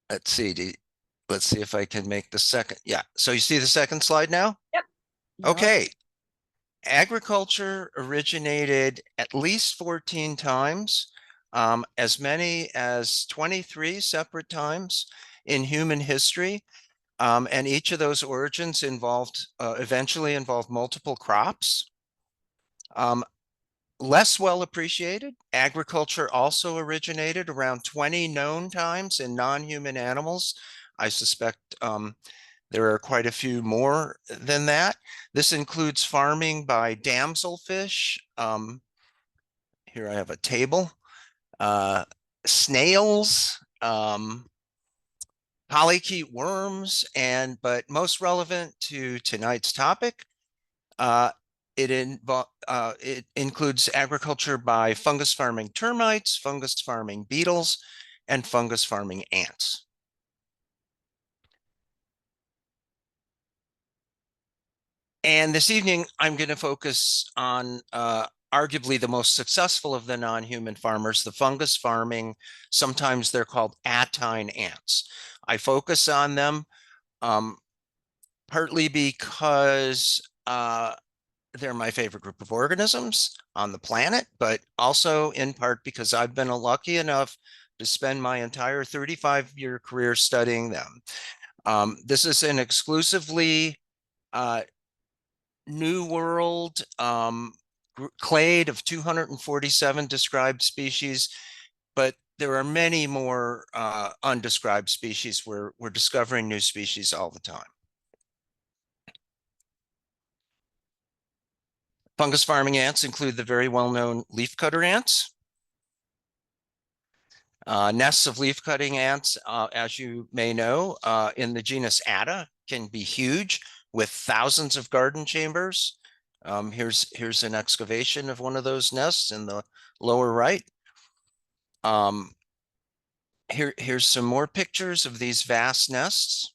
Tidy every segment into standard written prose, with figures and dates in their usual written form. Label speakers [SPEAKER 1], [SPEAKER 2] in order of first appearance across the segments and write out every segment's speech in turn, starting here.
[SPEAKER 1] let's see. Let's see if I can make the second. Yeah. So you see the second slide now?
[SPEAKER 2] Yep. Yep.
[SPEAKER 1] Okay. Agriculture originated at least 14 times, as many as 23 separate times in human history. And each of those origins eventually involved multiple crops. Um, Less well appreciated, agriculture also originated around 20 known times in non-human animals. I suspect there are quite a few more than that. This includes farming by damselfish. Here I have a table. Snails, polychaete worms, but most relevant to tonight's topic, uh, it includes agriculture by fungus farming termites, fungus farming beetles, and fungus farming ants. And this evening, I'm going to focus on arguably the most successful of the non-human farmers, the fungus farming. Sometimes they're called attine ants. I focus on them partly because they're my favorite group of organisms on the planet, but also in part because I've been lucky enough to spend my entire 35-year career studying them. This is an exclusively New World clade of 247 described species, but there are many more undescribed species. We're discovering new species all the time. Fungus farming ants include the very well-known leafcutter ants. Nests of leaf-cutting ants, as you may know, in the genus Atta can be huge with thousands of garden chambers. Here's an excavation of one of those nests in the lower right. Here's some more pictures of these vast nests.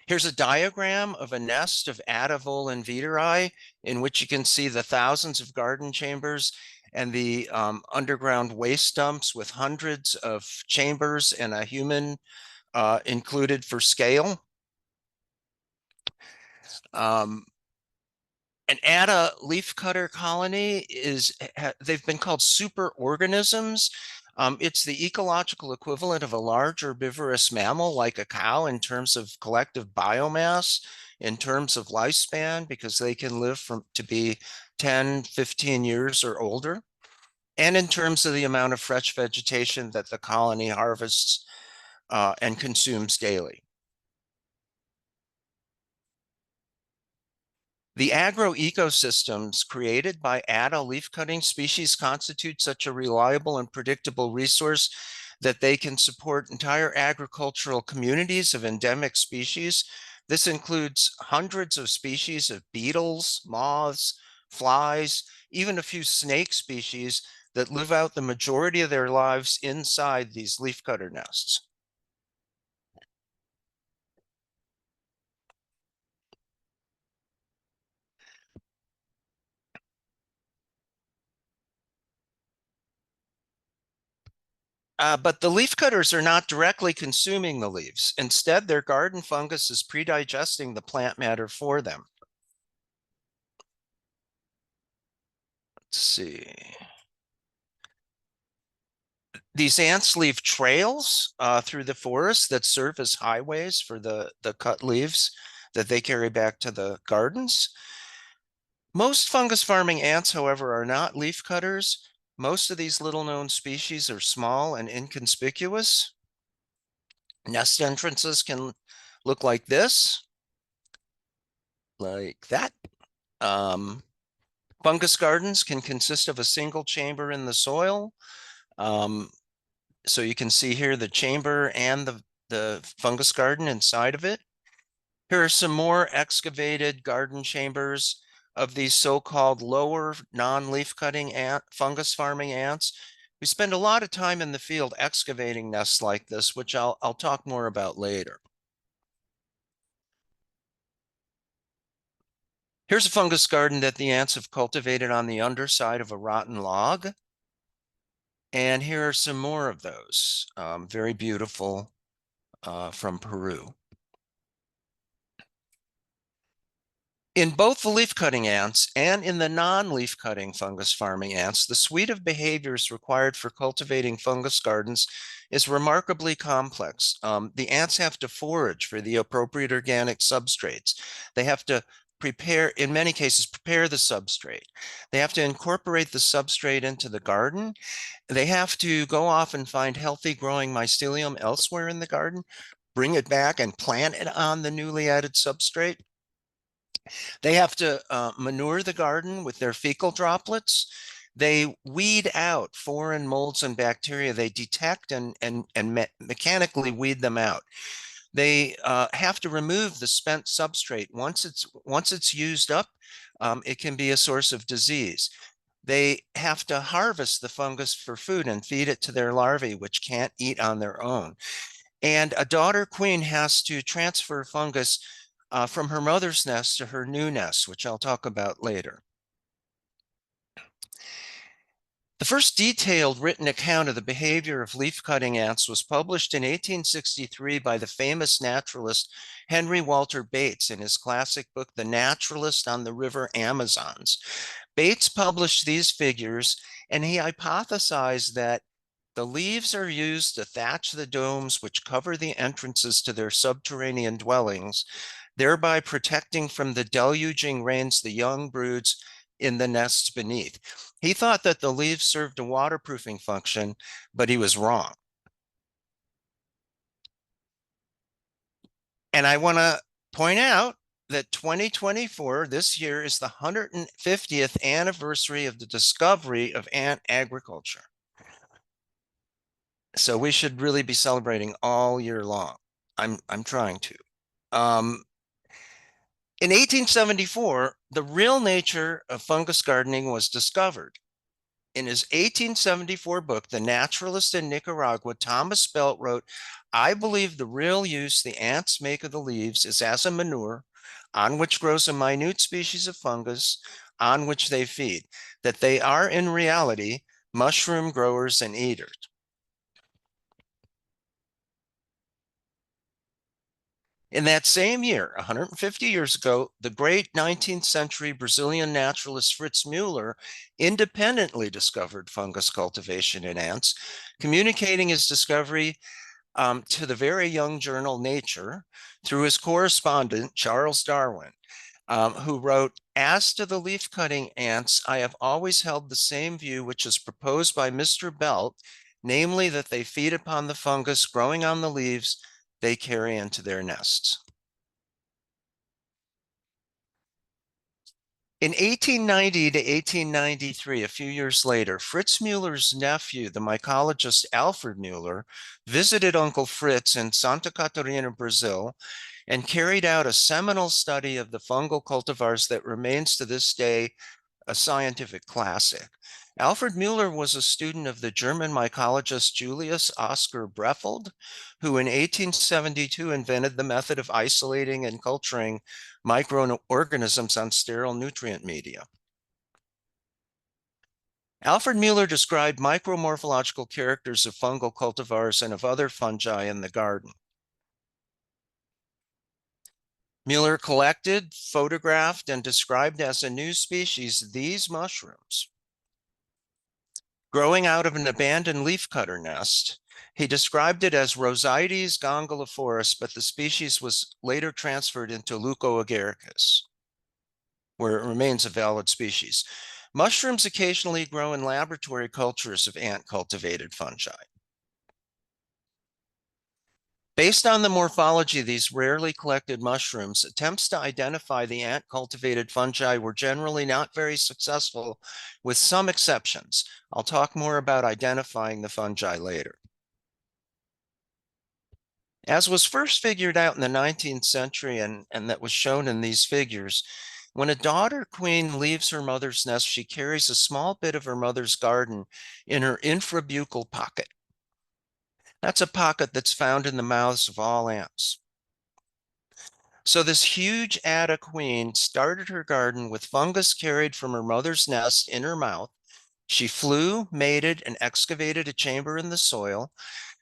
[SPEAKER 1] Here's a diagram of a nest of Atta volenvideri, in which you can see the thousands of garden chambers and the underground waste dumps with hundreds of chambers and a human included for scale. An Atta leafcutter colony they've been called superorganisms. It's the ecological equivalent of a large herbivorous mammal like a cow in terms of collective biomass, in terms of lifespan, because they can live to be 10, 15 years or older, and in terms of the amount of fresh vegetation that the colony harvests and consumes daily. The agroecosystems created by Atta leaf-cutting species constitute such a reliable and predictable resource that they can support entire agricultural communities of endemic species. This includes hundreds of species of beetles, moths, flies, even a few snake species that live out the majority of their lives inside these leafcutter nests. But the leafcutters are not directly consuming the leaves. Instead, their garden fungus is pre-digesting the plant matter for them. Let's see. These ants leave trails through the forest that serve as highways for the cut leaves that they carry back to the gardens. Most fungus farming ants, however, are not leaf cutters. Most of these little known species are small and inconspicuous. Nest entrances can look like this, like that. Fungus gardens can consist of a single chamber in the soil. So you can see here the chamber and the fungus garden inside of it. Here are some more excavated garden chambers of these so-called lower non-leaf cutting fungus farming ants. We spend a lot of time in the field excavating nests like this, which I'll talk more about later. Here's a fungus garden that the ants have cultivated on the underside of a rotten log. And here are some more of those, very beautiful, from Peru. In both the leaf-cutting ants and in the non-leaf-cutting fungus farming ants, the suite of behaviors required for cultivating fungus gardens is remarkably complex. The ants have to forage for the appropriate organic substrates. They have to prepare, in many cases, prepare the substrate. They have to incorporate the substrate into the garden. They have to go off and find healthy growing mycelium elsewhere in the garden, bring it back and plant it on the newly added substrate. They have to manure the garden with their fecal droplets. They weed out foreign molds and bacteria. They detect and mechanically weed them out. They have to remove the spent substrate. Once it's used up, it can be a source of disease. They have to harvest the fungus for food and feed it to their larvae, which can't eat on their own. And a daughter queen has to transfer fungus from her mother's nest to her new nest, which I'll talk about later. The first detailed written account of the behavior of leaf-cutting ants was published in 1863 by the famous naturalist Henry Walter Bates in his classic book, The Naturalist on the River Amazons. Bates published these figures, and he hypothesized that the leaves are used to thatch the domes which cover the entrances to their subterranean dwellings, thereby protecting from the deluging rains the young broods in the nests beneath. He thought that the leaves served a waterproofing function, but he was wrong. And I want to point out that 2024, this year, is the 150th anniversary of the discovery of ant agriculture. So we should really be celebrating all year long. I'm trying to. In 1874, the real nature of fungus gardening was discovered. In his 1874 book, The Naturalist in Nicaragua, Thomas Belt wrote, "I believe the real use the ants make of the leaves is as a manure on which grows a minute species of fungus on which they feed, that they are in reality mushroom growers and eaters." In that same year, 150 years ago, the great 19th century Brazilian naturalist Fritz Mueller independently discovered fungus cultivation in ants, communicating his discovery to the very young journal Nature through his correspondent, Charles Darwin, who wrote, "As to the leaf cutting ants, I have always held the same view which is proposed by Mr. Belt, namely that they feed upon the fungus growing on the leaves they carry into their nests." In 1890 to 1893, a few years later, Fritz Mueller's nephew, the mycologist Alfred Mueller, visited Uncle Fritz in Santa Catarina, Brazil, and carried out a seminal study of the fungal cultivars that remains to this day a scientific classic. Alfred Mueller was a student of the German mycologist Julius Oscar Breffeld, who in 1872 invented the method of isolating and culturing microorganisms on sterile nutrient media. Alfred Mueller described micromorphological characters of fungal cultivars and of other fungi in the garden. Mueller collected, photographed, and described as a new species these mushrooms. Growing out of an abandoned leafcutter nest, he described it as Rosites gongoliformis, but the species was later transferred into Leucoagaricus, where it remains a valid species. Mushrooms occasionally grow in laboratory cultures of ant-cultivated fungi. Based on the morphology of these rarely collected mushrooms, attempts to identify the ant-cultivated fungi were generally not very successful, with some exceptions. I'll talk more about identifying the fungi later. As was first figured out in the 19th century and that was shown in these figures, when a daughter queen leaves her mother's nest, she carries a small bit of her mother's garden in her infrabuccal pocket. That's a pocket that's found in the mouths of all ants. So this huge Atta queen started her garden with fungus carried from her mother's nest in her mouth. She flew, mated, and excavated a chamber in the soil.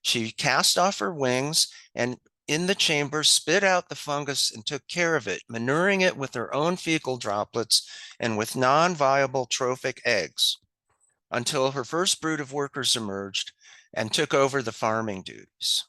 [SPEAKER 1] She cast off her wings and in the chamber spit out the fungus and took care of it, manuring it with her own fecal droplets and with non-viable trophic eggs until her first brood of workers emerged and took over the farming duties.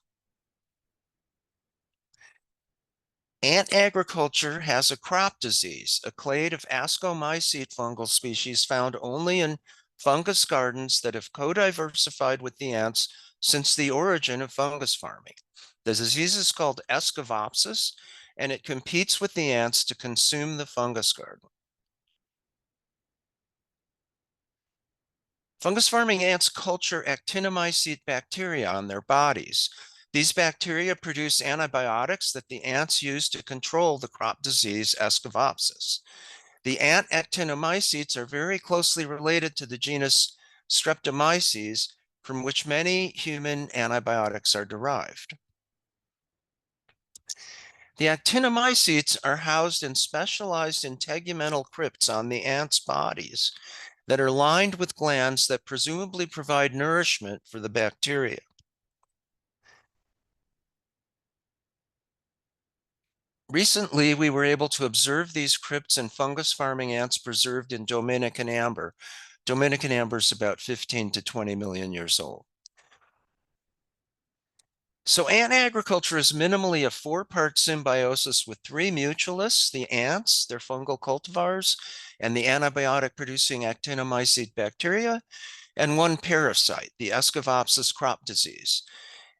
[SPEAKER 1] Ant agriculture has a crop disease, a clade of ascomycete fungal species found only in fungus gardens that have co-diversified with the ants since the origin of fungus farming. The disease is called Escovopsis, and it competes with the ants to consume the fungus garden. Fungus farming ants culture actinomycete bacteria on their bodies. These bacteria produce antibiotics that the ants use to control the crop disease Escovopsis. The ant actinomycetes are very closely related to the genus Streptomyces, from which many human antibiotics are derived. The actinomycetes are housed in specialized integumental crypts on the ants' bodies that are lined with glands that presumably provide nourishment for the bacteria. Recently, we were able to observe these crypts in fungus farming ants preserved in Dominican amber. Dominican amber is about 15 to 20 million years old. So ant agriculture is minimally a four-part symbiosis with three mutualists, the ants, their fungal cultivars, and the antibiotic-producing actinomycete bacteria, and one parasite, the Escovopsis crop disease.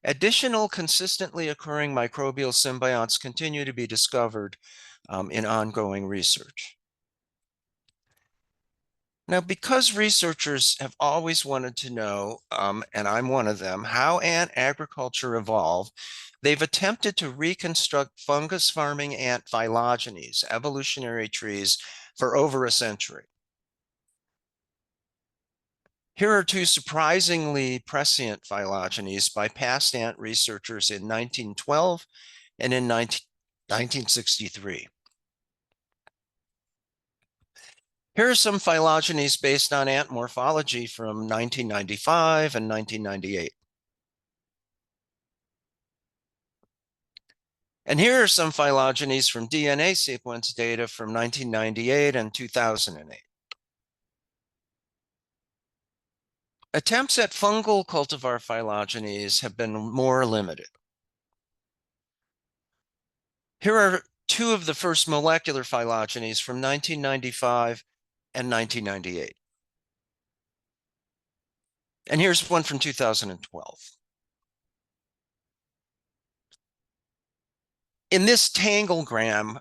[SPEAKER 1] Additional consistently occurring microbial symbionts continue to be discovered in ongoing research. Now, because researchers have always wanted to know, and I'm one of them, how ant agriculture evolved, they've attempted to reconstruct fungus farming ant phylogenies, evolutionary trees, for over a century. Here are two surprisingly prescient phylogenies by past ant researchers in 1912 and in 1963. Here are some phylogenies based on ant morphology from 1995 and 1998. And here are some phylogenies from DNA sequence data from 1998 and 2008. Attempts at fungal cultivar phylogenies have been more limited. Here are two of the first molecular phylogenies from 1995 and 1998. And here's one from 2012. In this tanglegram,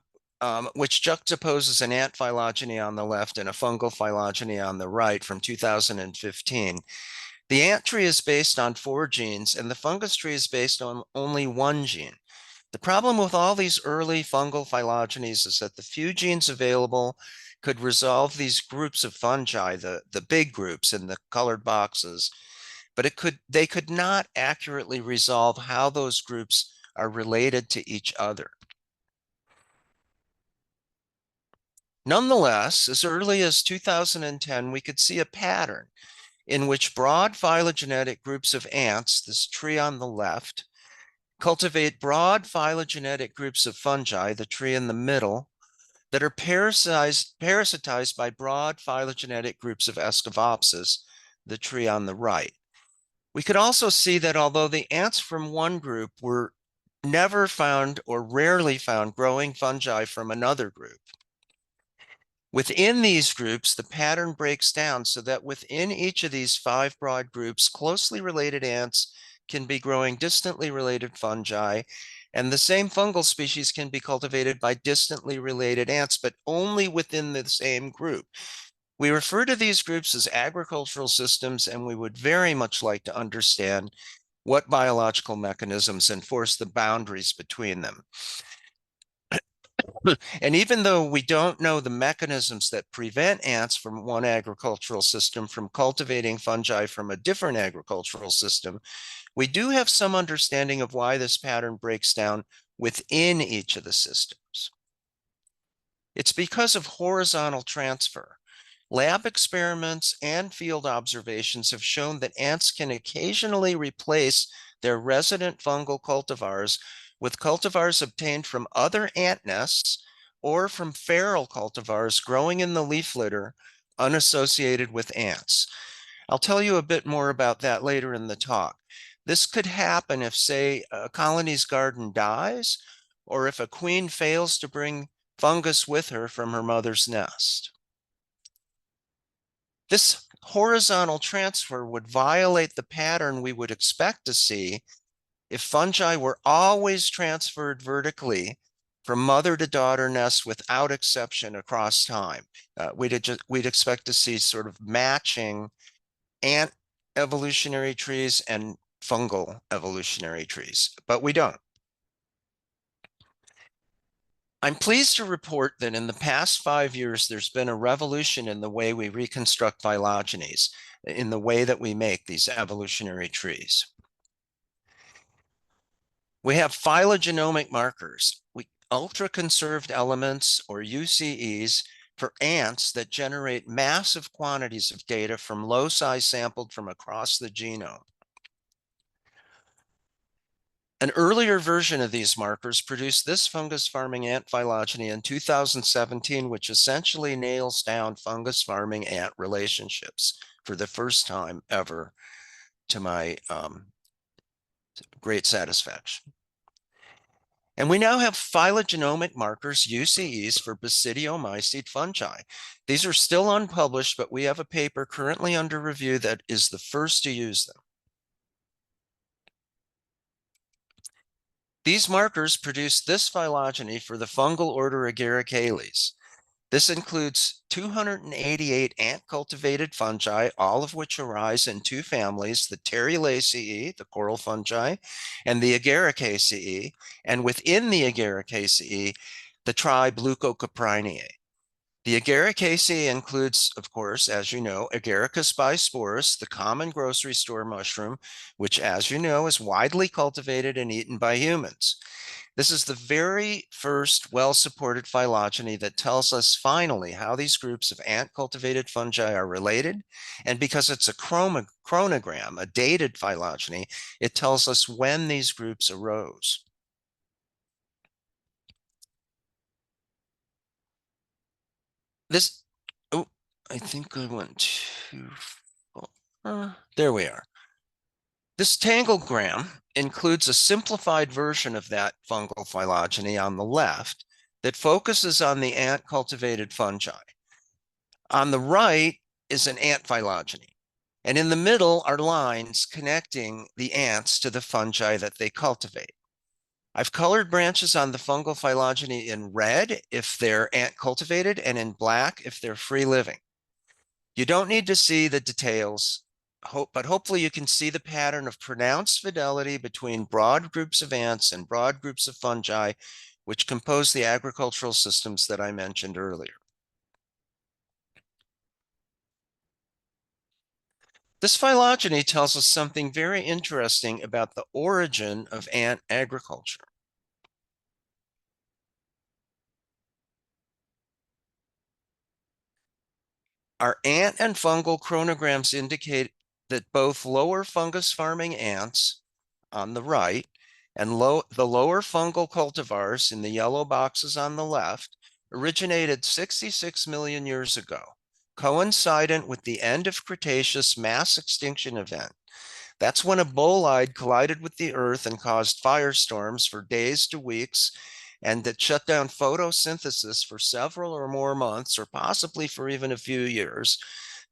[SPEAKER 1] which juxtaposes an ant phylogeny on the left and a fungal phylogeny on the right from 2015, the ant tree is based on 4 genes and the fungus tree is based on only 1 gene. The problem with all these early fungal phylogenies is that the few genes available could resolve these groups of fungi, the big groups in the colored boxes, but they could not accurately resolve how those groups are related to each other. Nonetheless, as early as 2010, we could see a pattern in which broad phylogenetic groups of ants, this tree on the left, cultivate broad phylogenetic groups of fungi, the tree in the middle, that are parasitized by broad phylogenetic groups of Escovopsis, the tree on the right. We could also see that although the ants from one group were never found or rarely found growing fungi from another group, within these groups, the pattern breaks down so that within each of these 5 broad groups, closely related ants can be growing distantly related fungi, and the same fungal species can be cultivated by distantly related ants, but only within the same group. We refer to these groups as agricultural systems, and we would very much like to understand what biological mechanisms enforce the boundaries between them. And even though we don't know the mechanisms that prevent ants from one agricultural system from cultivating fungi from a different agricultural system, we do have some understanding of why this pattern breaks down within each of the systems. It's because of horizontal transfer. Lab experiments and field observations have shown that ants can occasionally replace their resident fungal cultivars with cultivars obtained from other ant nests or from feral cultivars growing in the leaf litter unassociated with ants. I'll tell you a bit more about that later in the talk. This could happen if, say, a colony's garden dies, or if a queen fails to bring fungus with her from her mother's nest. This horizontal transfer would violate the pattern we would expect to see if fungi were always transferred vertically from mother to daughter nests without exception across time. We'd expect to see sort of matching ant evolutionary trees and fungal evolutionary trees, but we don't. I'm pleased to report that in the past 5 years, there's been a revolution in the way we reconstruct phylogenies, in the way that we make these evolutionary trees. We have phylogenomic markers, ultra-conserved elements, or UCEs, for ants that generate massive quantities of data from loci sampled from across the genome. An earlier version of these markers produced this fungus farming ant phylogeny in 2017, which essentially nails down fungus farming ant relationships for the first time ever, to my great satisfaction. And we now have phylogenomic markers, UCEs, for basidiomycete fungi. These are still unpublished, but we have a paper currently under review that is the first to use them. These markers produce this phylogeny for the fungal order Agaricales. This includes 288 ant-cultivated fungi, all of which arise in two families, the Pterulaceae, the coral fungi, and the Agaricaceae, and within the Agaricaceae, the tribe Leucocoprinae. The Agaricaceae includes, of course, as you know, Agaricus bisporus, the common grocery store mushroom, which, as you know, is widely cultivated and eaten by humans. This is the very first well-supported phylogeny that tells us finally how these groups of ant-cultivated fungi are related. And because it's a chronogram, a dated phylogeny, it tells us when these groups arose. Oh, I think I went too far. There we are. This tanglegram includes a simplified version of that fungal phylogeny on the left that focuses on the ant-cultivated fungi. On the right is an ant phylogeny, and in the middle are lines connecting the ants to the fungi that they cultivate. I've colored branches on the fungal phylogeny in red if they're ant cultivated and in black if they're free living. You don't need to see the details, but hopefully you can see the pattern of pronounced fidelity between broad groups of ants and broad groups of fungi, which compose the agricultural systems that I mentioned earlier. This phylogeny tells us something very interesting about the origin of ant agriculture. Our ant and fungal chronograms indicate that both lower fungus farming ants on the right and the lower fungal cultivars in the yellow boxes on the left originated 66 million years ago, coincident with the end of Cretaceous mass extinction event. That's when a bolide collided with the Earth and caused firestorms for days to weeks, and that shut down photosynthesis for several or more months, or possibly for even a few years,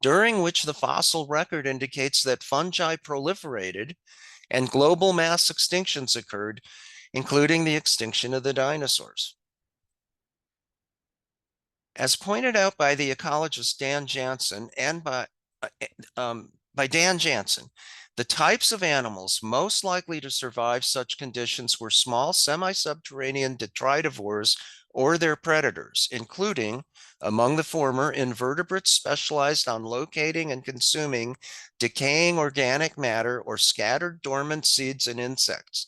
[SPEAKER 1] during which the fossil record indicates that fungi proliferated and global mass extinctions occurred, including the extinction of the dinosaurs. As pointed out by the ecologist Dan Jansen and by Dan Jansen, the types of animals most likely to survive such conditions were small semi-subterranean detritivores or their predators, including, among the former, invertebrates specialized on locating and consuming decaying organic matter or scattered dormant seeds and insects.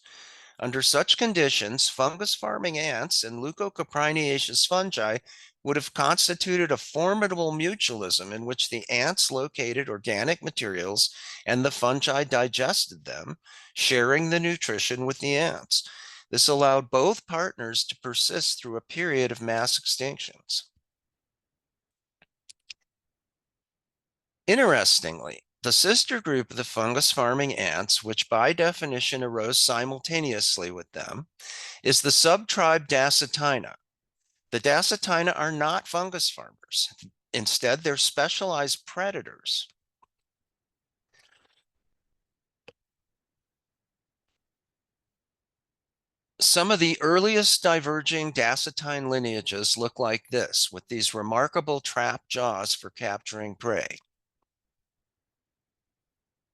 [SPEAKER 1] Under such conditions, fungus farming ants and leucocopriniaceous fungi would have constituted a formidable mutualism in which the ants located organic materials and the fungi digested them, sharing the nutrition with the ants. This allowed both partners to persist through a period of mass extinctions. Interestingly, the sister group of the fungus farming ants, which by definition arose simultaneously with them, is the subtribe Dacetina. The Dacetina are not fungus farmers. Instead, they're specialized predators. Some of the earliest diverging Dacetine lineages look like this, with these remarkable trap jaws for capturing prey.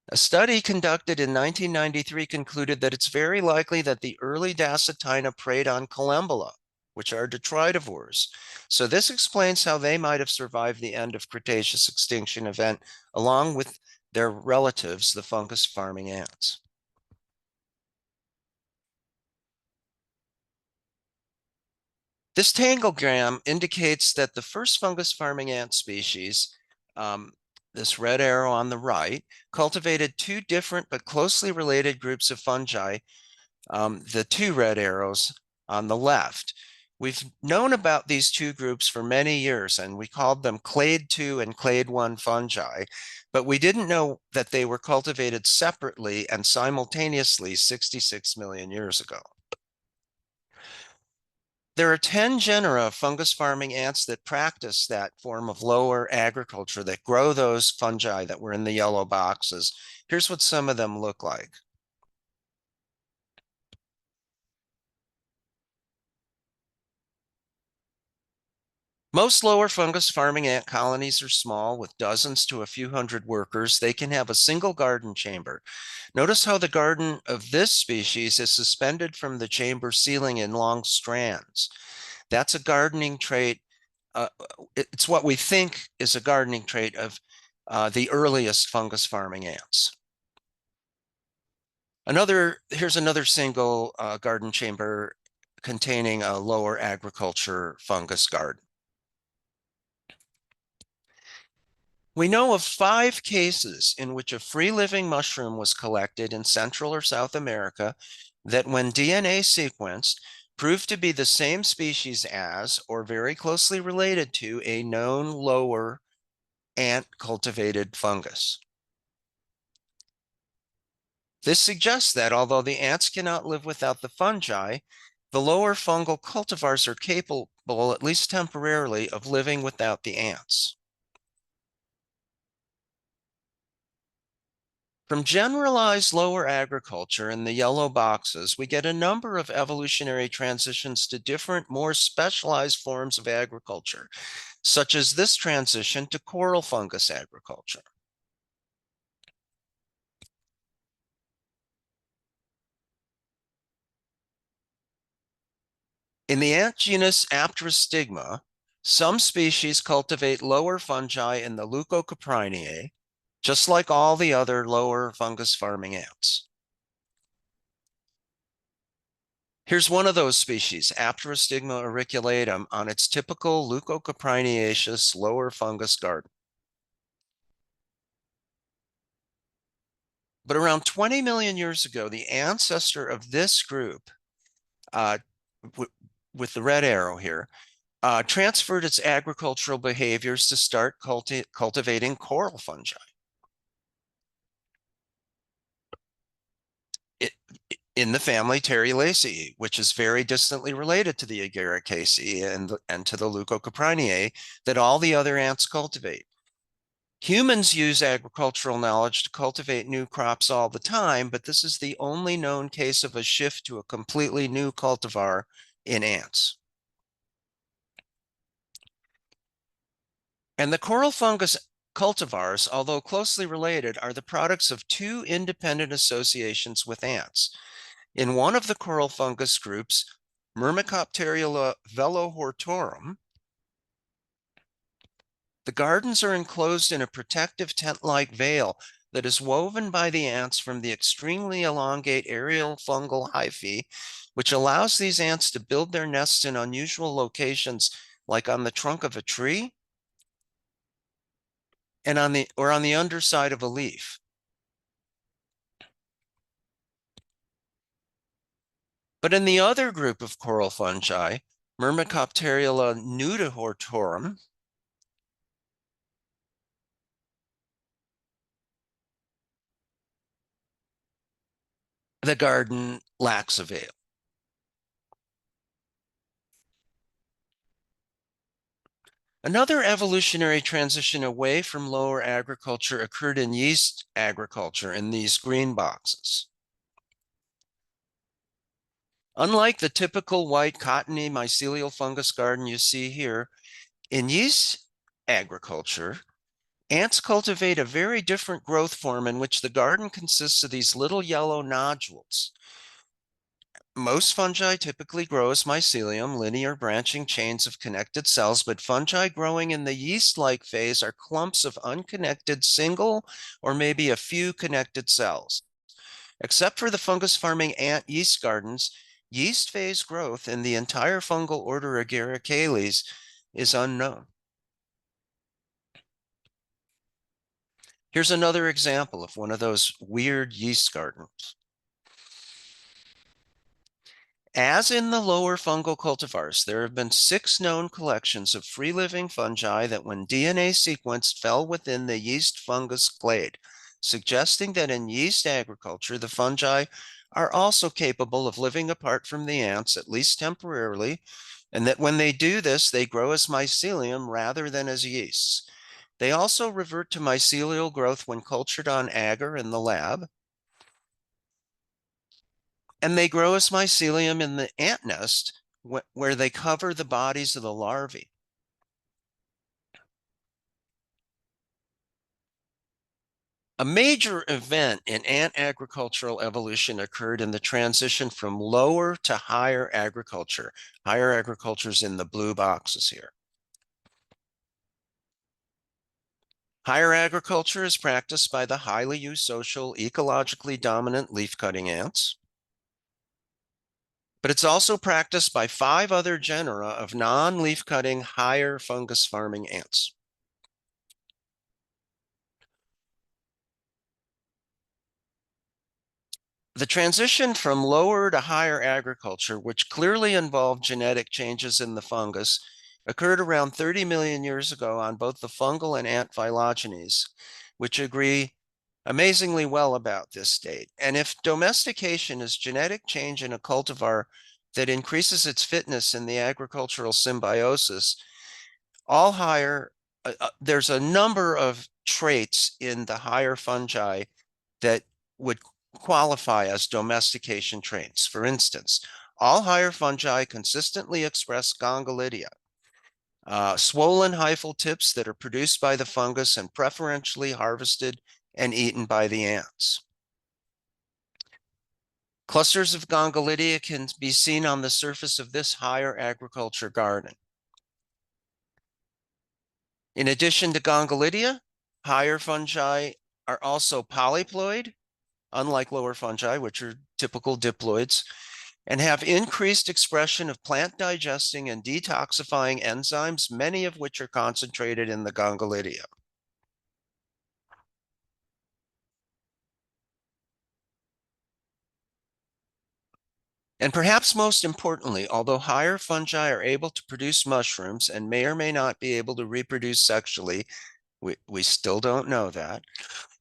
[SPEAKER 1] A study conducted in 1993 concluded that it's very likely that the early Dacetina preyed on Collembola, which are detritivores. So this explains how they might have survived the end of Cretaceous extinction event, along with their relatives, the fungus farming ants. This tanglegram indicates that the first fungus farming ant species, this red arrow on the right, cultivated two different but closely related groups of fungi, the two red arrows on the left. We've known about these two groups for many years, and we called them clade 2 and clade 1 fungi, but we didn't know that they were cultivated separately and simultaneously 66 million years ago. There are 10 genera of fungus farming ants that practice that form of lower agriculture, that grow those fungi that were in the yellow boxes. Here's what some of them look like. Most lower fungus farming ant colonies are small, with dozens to a few hundred workers. They can have a single garden chamber. Notice how the garden of this species is suspended from the chamber ceiling in long strands. That's a gardening trait. It's what we think is a gardening trait of the earliest fungus farming ants. Here's another single garden chamber containing a lower agriculture fungus garden. We know of 5 cases in which a free-living mushroom was collected in Central or South America that, when DNA sequenced, proved to be the same species as, or very closely related to, a known lower ant-cultivated fungus. This suggests that, although the ants cannot live without the fungi, the lower fungal cultivars are capable, at least temporarily, of living without the ants. From generalized lower agriculture in the yellow boxes, we get a number of evolutionary transitions to different, more specialized forms of agriculture, such as this transition to coral fungus agriculture. In the ant genus Apterostigma, some species cultivate lower fungi in the Leucocopriniae, just like all the other lower fungus farming ants. Here's one of those species, Apterostigma auriculatum, on its typical leucocopriniaceous lower fungus garden. But around 20 million years ago, the ancestor of this group, with the red arrow here, transferred its agricultural behaviors to start cultivating coral fungi. In the family Pterilaceae, which is very distantly related to the Agaricaceae and to the Leucocopriniae that all the other ants cultivate. Humans use agricultural knowledge to cultivate new crops all the time, but this is the only known case of a shift to a completely new cultivar in ants. And the coral fungus cultivars, although closely related, are the products of 2 independent associations with ants. In one of the coral fungus groups, Myrmecopterula velohortorum, the gardens are enclosed in a protective tent-like veil that is woven by the ants from the extremely elongate aerial fungal hyphae, which allows these ants to build their nests in unusual locations, like on the trunk of a tree and on the underside of a leaf. But in the other group of coral fungi, Myrmecopterula nudihortorum, the garden lacks a veil. Another evolutionary transition away from lower agriculture occurred in yeast agriculture in these green boxes. Unlike the typical white cottony mycelial fungus garden you see here, in yeast agriculture, ants cultivate a very different growth form in which the garden consists of these little yellow nodules. Most fungi typically grow as mycelium, linear branching chains of connected cells, but fungi growing in the yeast-like phase are clumps of unconnected single or maybe a few connected cells. Except for the fungus farming ant yeast gardens, yeast phase growth in the entire fungal order Agaricales is unknown. Here's another example of one of those weird yeast gardens. As in the lower fungal cultivars, there have been 6 known collections of free-living fungi that when DNA sequenced fell within the yeast fungus clade, suggesting that in yeast agriculture, the fungi are also capable of living apart from the ants, at least temporarily, and that when they do this, they grow as mycelium rather than as yeasts. They also revert to mycelial growth when cultured on agar in the lab, and they grow as mycelium in the ant nest where they cover the bodies of the larvae. A major event in ant agricultural evolution occurred in the transition from lower to higher agriculture. Higher agriculture is in the blue boxes here. Higher agriculture is practiced by the highly eusocial, ecologically dominant leaf-cutting ants. But it's also practiced by 5 other genera of non-leaf-cutting higher fungus farming ants. The transition from lower to higher agriculture, which clearly involved genetic changes in the fungus, occurred around 30 million years ago on both the fungal and ant phylogenies, which agree amazingly well about this date. And if domestication is genetic change in a cultivar that increases its fitness in the agricultural symbiosis, all higher, there's a number of traits in the higher fungi that would qualify as domestication traits. For instance, all higher fungi consistently express gongolidia, swollen hyphal tips that are produced by the fungus and preferentially harvested and eaten by the ants. Clusters of gongolidia can be seen on the surface of this higher agriculture garden. In addition to gongolidia, higher fungi are also polyploid, unlike lower fungi, which are typical diploids, and have increased expression of plant digesting and detoxifying enzymes, many of which are concentrated in the gongolidia. And perhaps most importantly, although higher fungi are able to produce mushrooms and may or may not be able to reproduce sexually, we still don't know that.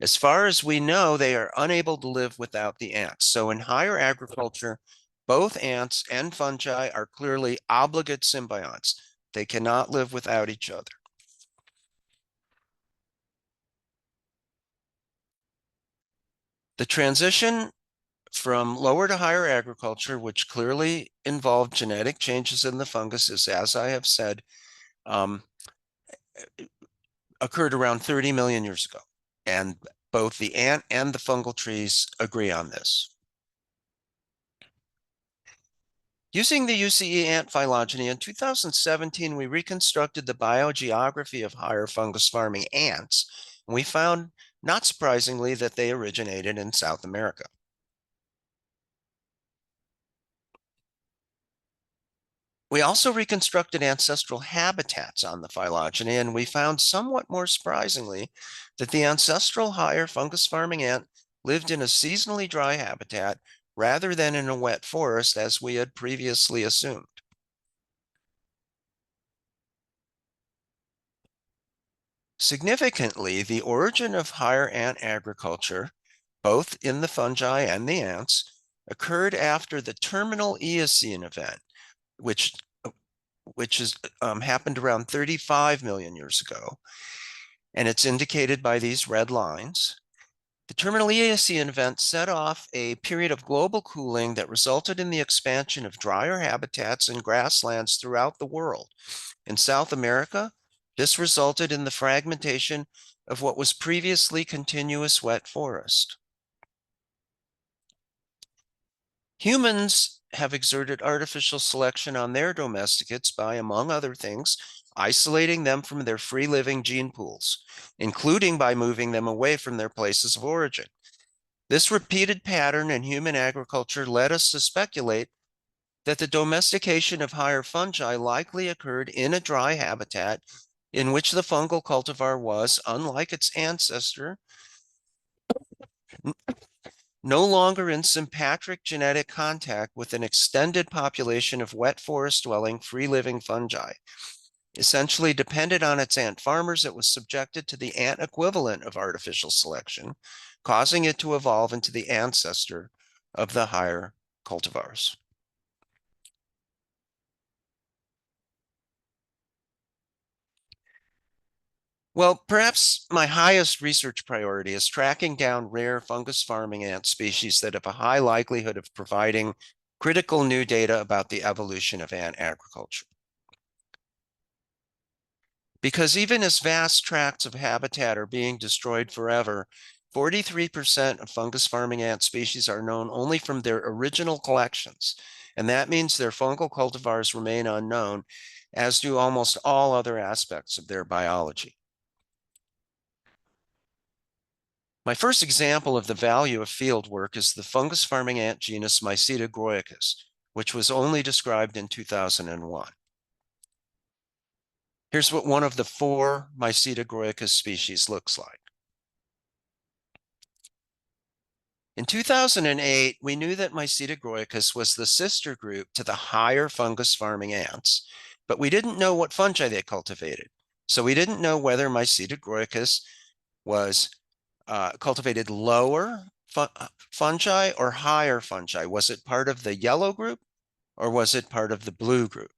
[SPEAKER 1] As far as we know, they are unable to live without the ants. So in higher agriculture, both ants and fungi are clearly obligate symbionts. They cannot live without each other. The transition from lower to higher agriculture, which clearly involved genetic changes in the fungus, is, as I have said, occurred around 30 million years ago. And both the ant and the fungal trees agree on this. Using the UCE ant phylogeny, in 2017, we reconstructed the biogeography of higher fungus farming ants. And we found not surprisingly that they originated in South America. We also reconstructed ancestral habitats on the phylogeny, and we found somewhat more surprisingly that the ancestral higher fungus farming ant lived in a seasonally dry habitat rather than in a wet forest as we had previously assumed. Significantly, the origin of higher ant agriculture, both in the fungi and the ants, occurred after the terminal Eocene event, which happened around 35 million years ago, and it's indicated by these red lines. The terminal Eocene event set off a period of global cooling that resulted in the expansion of drier habitats and grasslands throughout the world. In South America, this resulted in the fragmentation of what was previously continuous wet forest. Humans have exerted artificial selection on their domesticates by, among other things, isolating them from their free-living gene pools, including by moving them away from their places of origin. This repeated pattern in human agriculture led us to speculate that the domestication of higher fungi likely occurred in a dry habitat in which the fungal cultivar was, unlike its ancestor, no longer in sympatric genetic contact with an extended population of wet forest-dwelling, free-living fungi. Essentially depended on its ant farmers, it was subjected to the ant equivalent of artificial selection, causing it to evolve into the ancestor of the higher cultivars. Well, perhaps my highest research priority is tracking down rare fungus farming ant species that have a high likelihood of providing critical new data about the evolution of ant agriculture. Because even as vast tracts of habitat are being destroyed forever, 43% of fungus farming ant species are known only from their original collections, and that means their fungal cultivars remain unknown, as do almost all other aspects of their biology. My first example of the value of field work is the fungus farming ant genus Mycetogroicus, which was only described in 2001. Here's what one of the 4 Mycetogroicus species looks like. In 2008, we knew that Mycetogroicus was the sister group to the higher fungus farming ants, but we didn't know what fungi they cultivated. So we didn't know whether Mycetogroicus was cultivated lower fungi or higher fungi. Was it part of the yellow group or was it part of the blue group?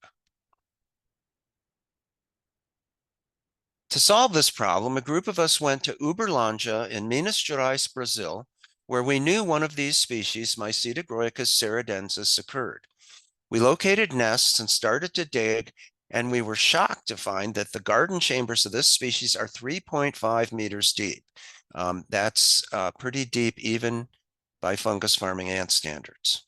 [SPEAKER 1] To solve this problem, a group of us went to Uberlândia in Minas Gerais, Brazil, where we knew one of these species, Mycetogroicus ceradensis, occurred. We located nests and started to dig, and we were shocked to find that the garden chambers of this species are 3.5 meters deep. That's pretty deep even by fungus farming ant standards.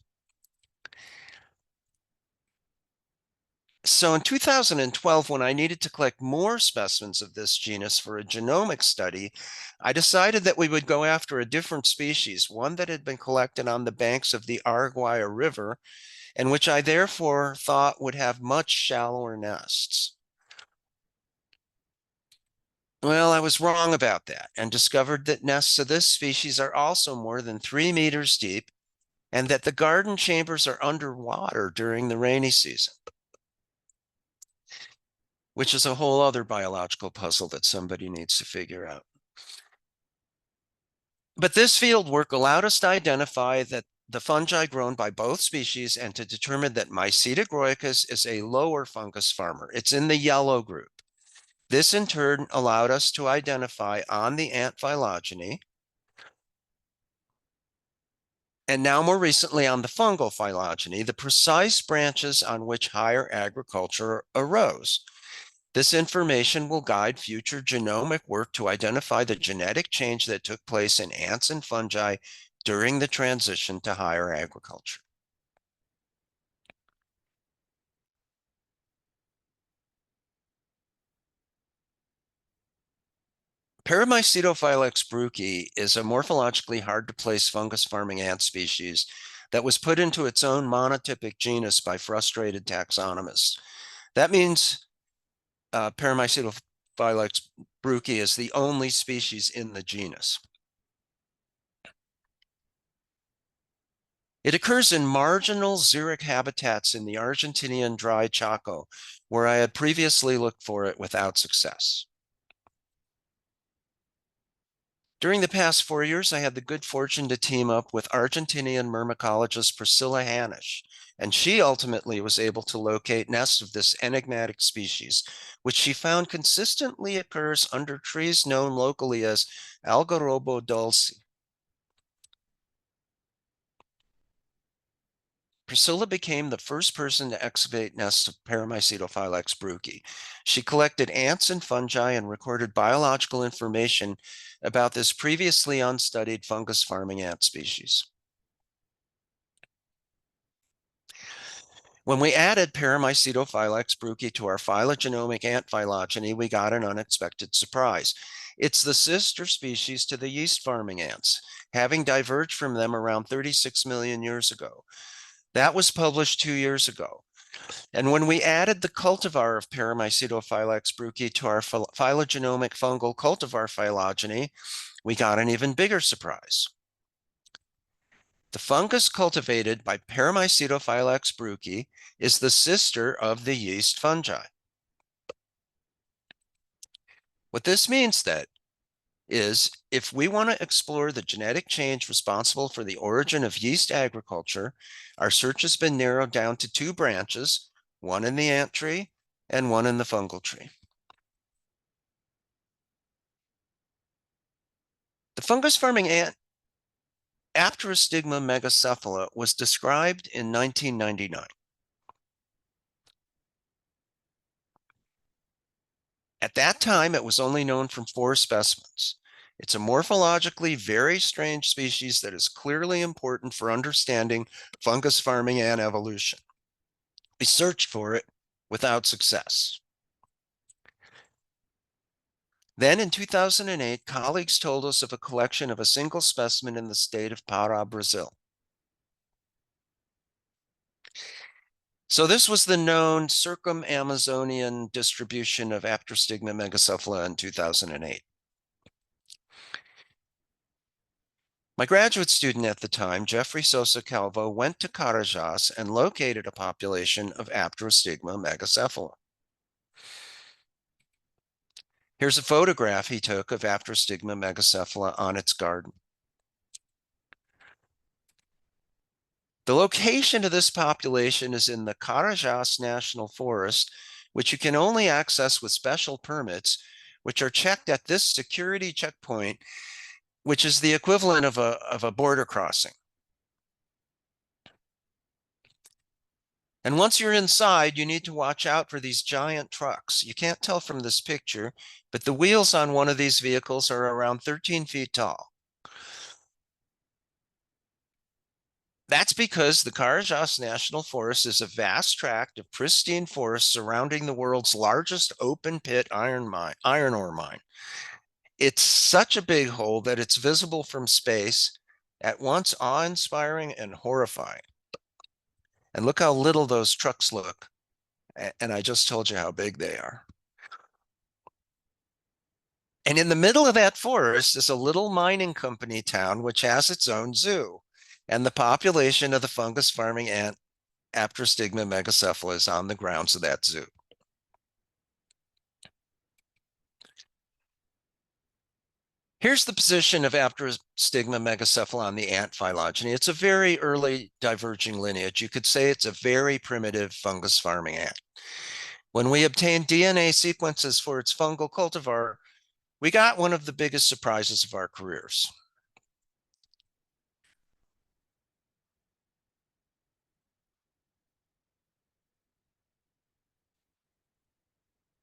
[SPEAKER 1] So in 2012, when I needed to collect more specimens of this genus for a genomic study, I decided that we would go after a different species, one that had been collected on the banks of the Araguaia River, and which I therefore thought would have much shallower nests. Well, I was wrong about that and discovered that nests of this species are also more than 3 meters deep and that the garden chambers are underwater during the rainy season, which is a whole other biological puzzle that somebody needs to figure out. But this field work allowed us to identify that the fungi grown by both species and to determine that Mycetogroicus is a lower fungus farmer. It's in the yellow group. This in turn allowed us to identify on the ant phylogeny, and now more recently on the fungal phylogeny, the precise branches on which higher agriculture arose. This information will guide future genomic work to identify the genetic change that took place in ants and fungi during the transition to higher agriculture. Paramycetophylex brucki is a morphologically hard to place fungus farming ant species that was put into its own monotypic genus by frustrated taxonomists. That means Paramycetophylex brucki is the only species in the genus. It occurs in marginal xeric habitats in the Argentinian dry Chaco, where I had previously looked for it without success. During the past 4 years, I had the good fortune to team up with Argentinian myrmecologist Priscilla Hanisch, and she ultimately was able to locate nests of this enigmatic species, which she found consistently occurs under trees known locally as Algarrobo dulce. Priscilla became the first person to excavate nests of Paramycetophylex brucki. She collected ants and fungi and recorded biological information about this previously unstudied fungus farming ant species. When we added Paramycetophylex brucki to our phylogenomic ant phylogeny, we got an unexpected surprise. It's the sister species to the yeast farming ants, having diverged from them around 36 million years ago. That was published 2 years ago. And when we added the cultivar of Paramycetophylex brucki to our phylogenomic fungal cultivar phylogeny, we got an even bigger surprise. The fungus cultivated by Paramycetophylex brucki is the sister of the yeast fungi. What this means that is if we want to explore the genetic change responsible for the origin of yeast agriculture, our search has been narrowed down to 2 branches, one in the ant tree and one in the fungal tree. The fungus farming ant Apterostigma megacephala was described in 1999. At that time, it was only known from 4 specimens. It's a morphologically very strange species that is clearly important for understanding fungus farming and evolution. We searched for it without success. Then in 2008, colleagues told us of a collection of a single specimen in the state of Pará, Brazil. So this was the known circum-Amazonian distribution of Apterostigma megacephala in 2008. My graduate student at the time, Jeffrey Sosa Calvo, went to Carajás and located a population of Apterostigma megacephala. Here's a photograph he took of Apterostigma megacephala on its garden. The location of this population is in the Carajás National Forest, which you can only access with special permits, which are checked at this security checkpoint, which is the equivalent of a border crossing. And once you're inside, you need to watch out for these giant trucks. You can't tell from this picture, but the wheels on one of these vehicles are around 13 feet tall. That's because the Carajás National Forest is a vast tract of pristine forest surrounding the world's largest open pit iron ore mine. It's such a big hole that it's visible from space, at once awe-inspiring and horrifying. And look how little those trucks look. And I just told you how big they are. And in the middle of that forest is a little mining company town, which has its own zoo. And the population of the fungus farming ant Apterostigma megacephala is on the grounds of that zoo. Here's the position of Apterostigma megacephala on the ant phylogeny. It's a very early diverging lineage. You could say it's a very primitive fungus farming ant. When we obtained DNA sequences for its fungal cultivar, we got one of the biggest surprises of our careers.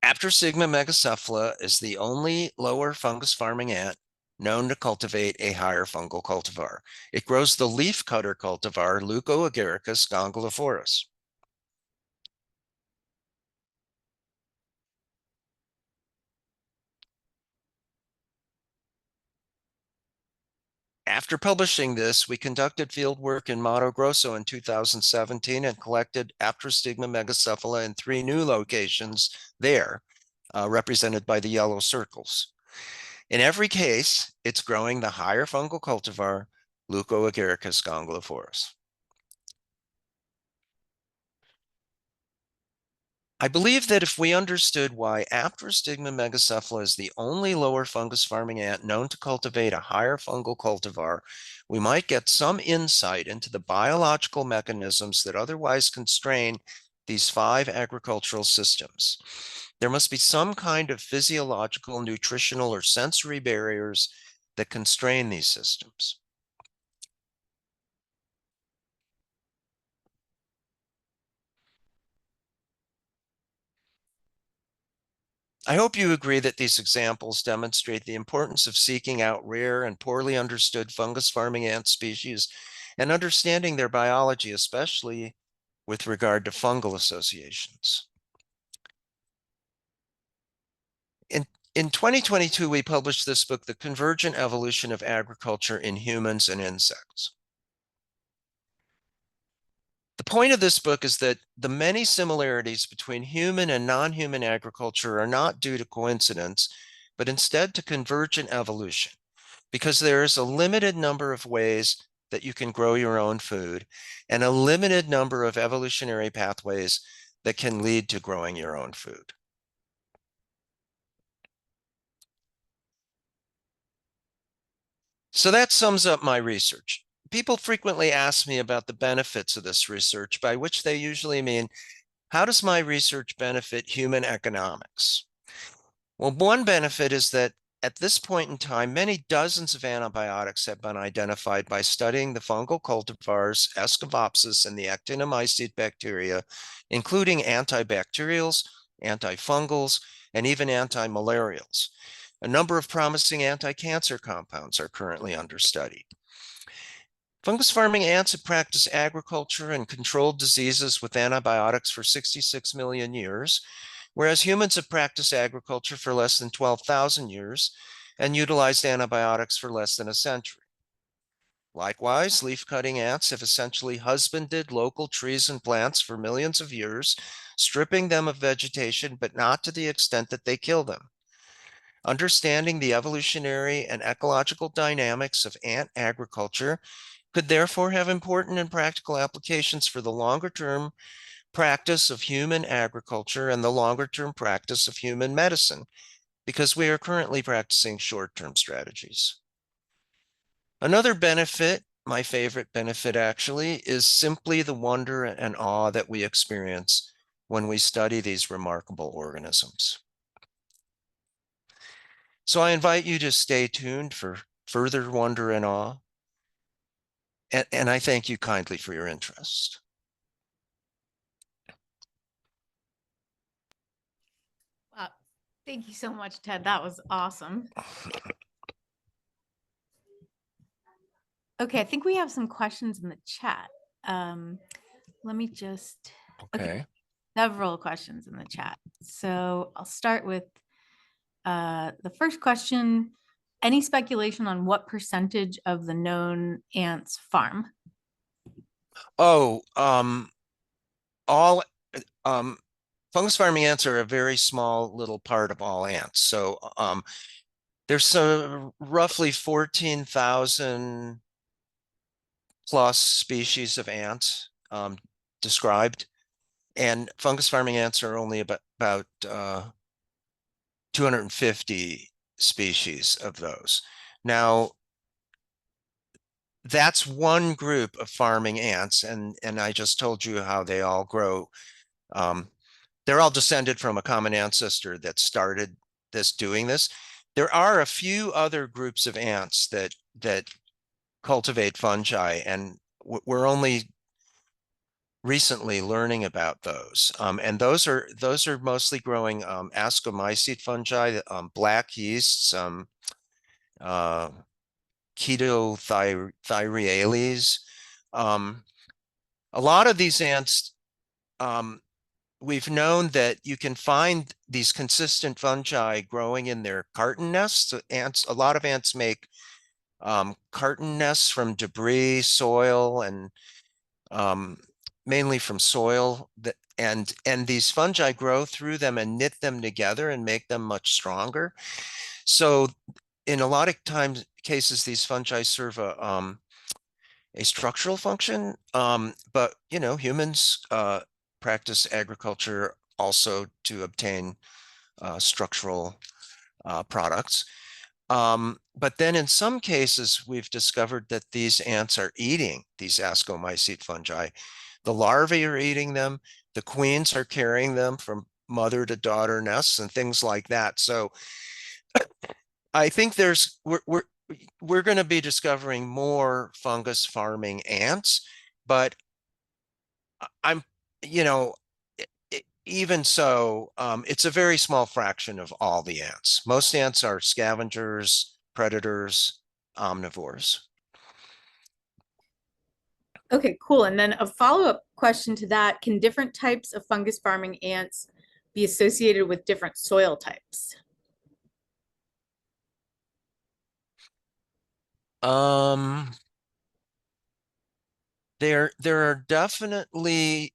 [SPEAKER 1] Apterostigma megacephala is the only lower fungus farming ant known to cultivate a higher fungal cultivar. It grows the leafcutter cultivar Leucoagaricus gongylophoros. After publishing this, we conducted field work in Mato Grosso in 2017 and collected Apterostigma megacephala in 3 new locations there, represented by the yellow circles. In every case, it's growing the higher fungal cultivar, Leucoagaricus gongyliflorus. I believe that if we understood why Apterostigma megacephala is the only lower fungus farming ant known to cultivate a higher fungal cultivar, we might get some insight into the biological mechanisms that otherwise constrain these 5 agricultural systems. There must be some kind of physiological, nutritional, or sensory barriers that constrain these systems. I hope you agree that these examples demonstrate the importance of seeking out rare and poorly understood fungus farming ant species and understanding their biology, especially with regard to fungal associations. In 2022, we published this book, The Convergent Evolution of Agriculture in Humans and Insects. The point of this book is that the many similarities between human and non-human agriculture are not due to coincidence, but instead to convergent evolution, because there is a limited number of ways that you can grow your own food and a limited number of evolutionary pathways that can lead to growing your own food. So that sums up my research. People frequently ask me about the benefits of this research, by which they usually mean, how does my research benefit human economics? Well, one benefit is that at this point in time, many dozens of antibiotics have been identified by studying the fungal cultivars Ascovopsis and the actinomycete bacteria, including antibacterials, antifungals, and even antimalarials. A number of promising anti-cancer compounds are currently under study. Fungus farming ants have practiced agriculture and controlled diseases with antibiotics for 66 million years, whereas humans have practiced agriculture for less than 12,000 years and utilized antibiotics for less than a century. Likewise, leaf-cutting ants have essentially husbanded local trees and plants for millions of years, stripping them of vegetation, but not to the extent that they kill them. Understanding the evolutionary and ecological dynamics of ant agriculture could therefore have important and practical applications for the longer-term practice of human agriculture and the longer-term practice of human medicine, because we are currently practicing short-term strategies. Another benefit, my favorite benefit actually, is simply the wonder and awe that we experience when we study these remarkable organisms. So I invite you to stay tuned for further wonder and awe. And I thank you kindly for your interest.
[SPEAKER 2] Wow. Thank you so much, Ted. That was awesome. Okay, I think we have some questions in the chat. Let me just,
[SPEAKER 1] Okay.
[SPEAKER 2] several questions in the chat. So I'll start with the first question. Any speculation on what percentage of the known ants farm?
[SPEAKER 1] Oh, all fungus farming ants are a very small little part of all ants. So there's roughly 14,000 plus species of ants described, and fungus farming ants are only about 250 species of those. Now, that's one group of farming ants, and I just told you how they all grow. They're all descended from a common ancestor that started doing this. There are a few other groups of ants that cultivate fungi, and we're only recently learning about those. And those are mostly growing ascomycete fungi, black yeasts, ketothyreales. A lot of these ants, we've known that you can find these consistent fungi growing in their carton nests. So a lot of ants make carton nests from debris, soil, and um, mainly from soil. And these fungi grow through them and knit them together and make them much stronger. So in a lot of times cases, these fungi serve a structural function. But humans practice agriculture also to obtain structural products. But then in some cases, we've discovered that these ants are eating these ascomycete fungi. The larvae are eating them. The queens are carrying them from mother to daughter nests and things like that. So I think we're going to be discovering more fungus farming ants, but I'm, you know, even so, it's a very small fraction of all the ants. Most ants are scavengers, predators, omnivores.
[SPEAKER 2] Okay, cool. And then a follow-up question to that, can different types of fungus farming ants be associated with different soil types?
[SPEAKER 1] Um, there are definitely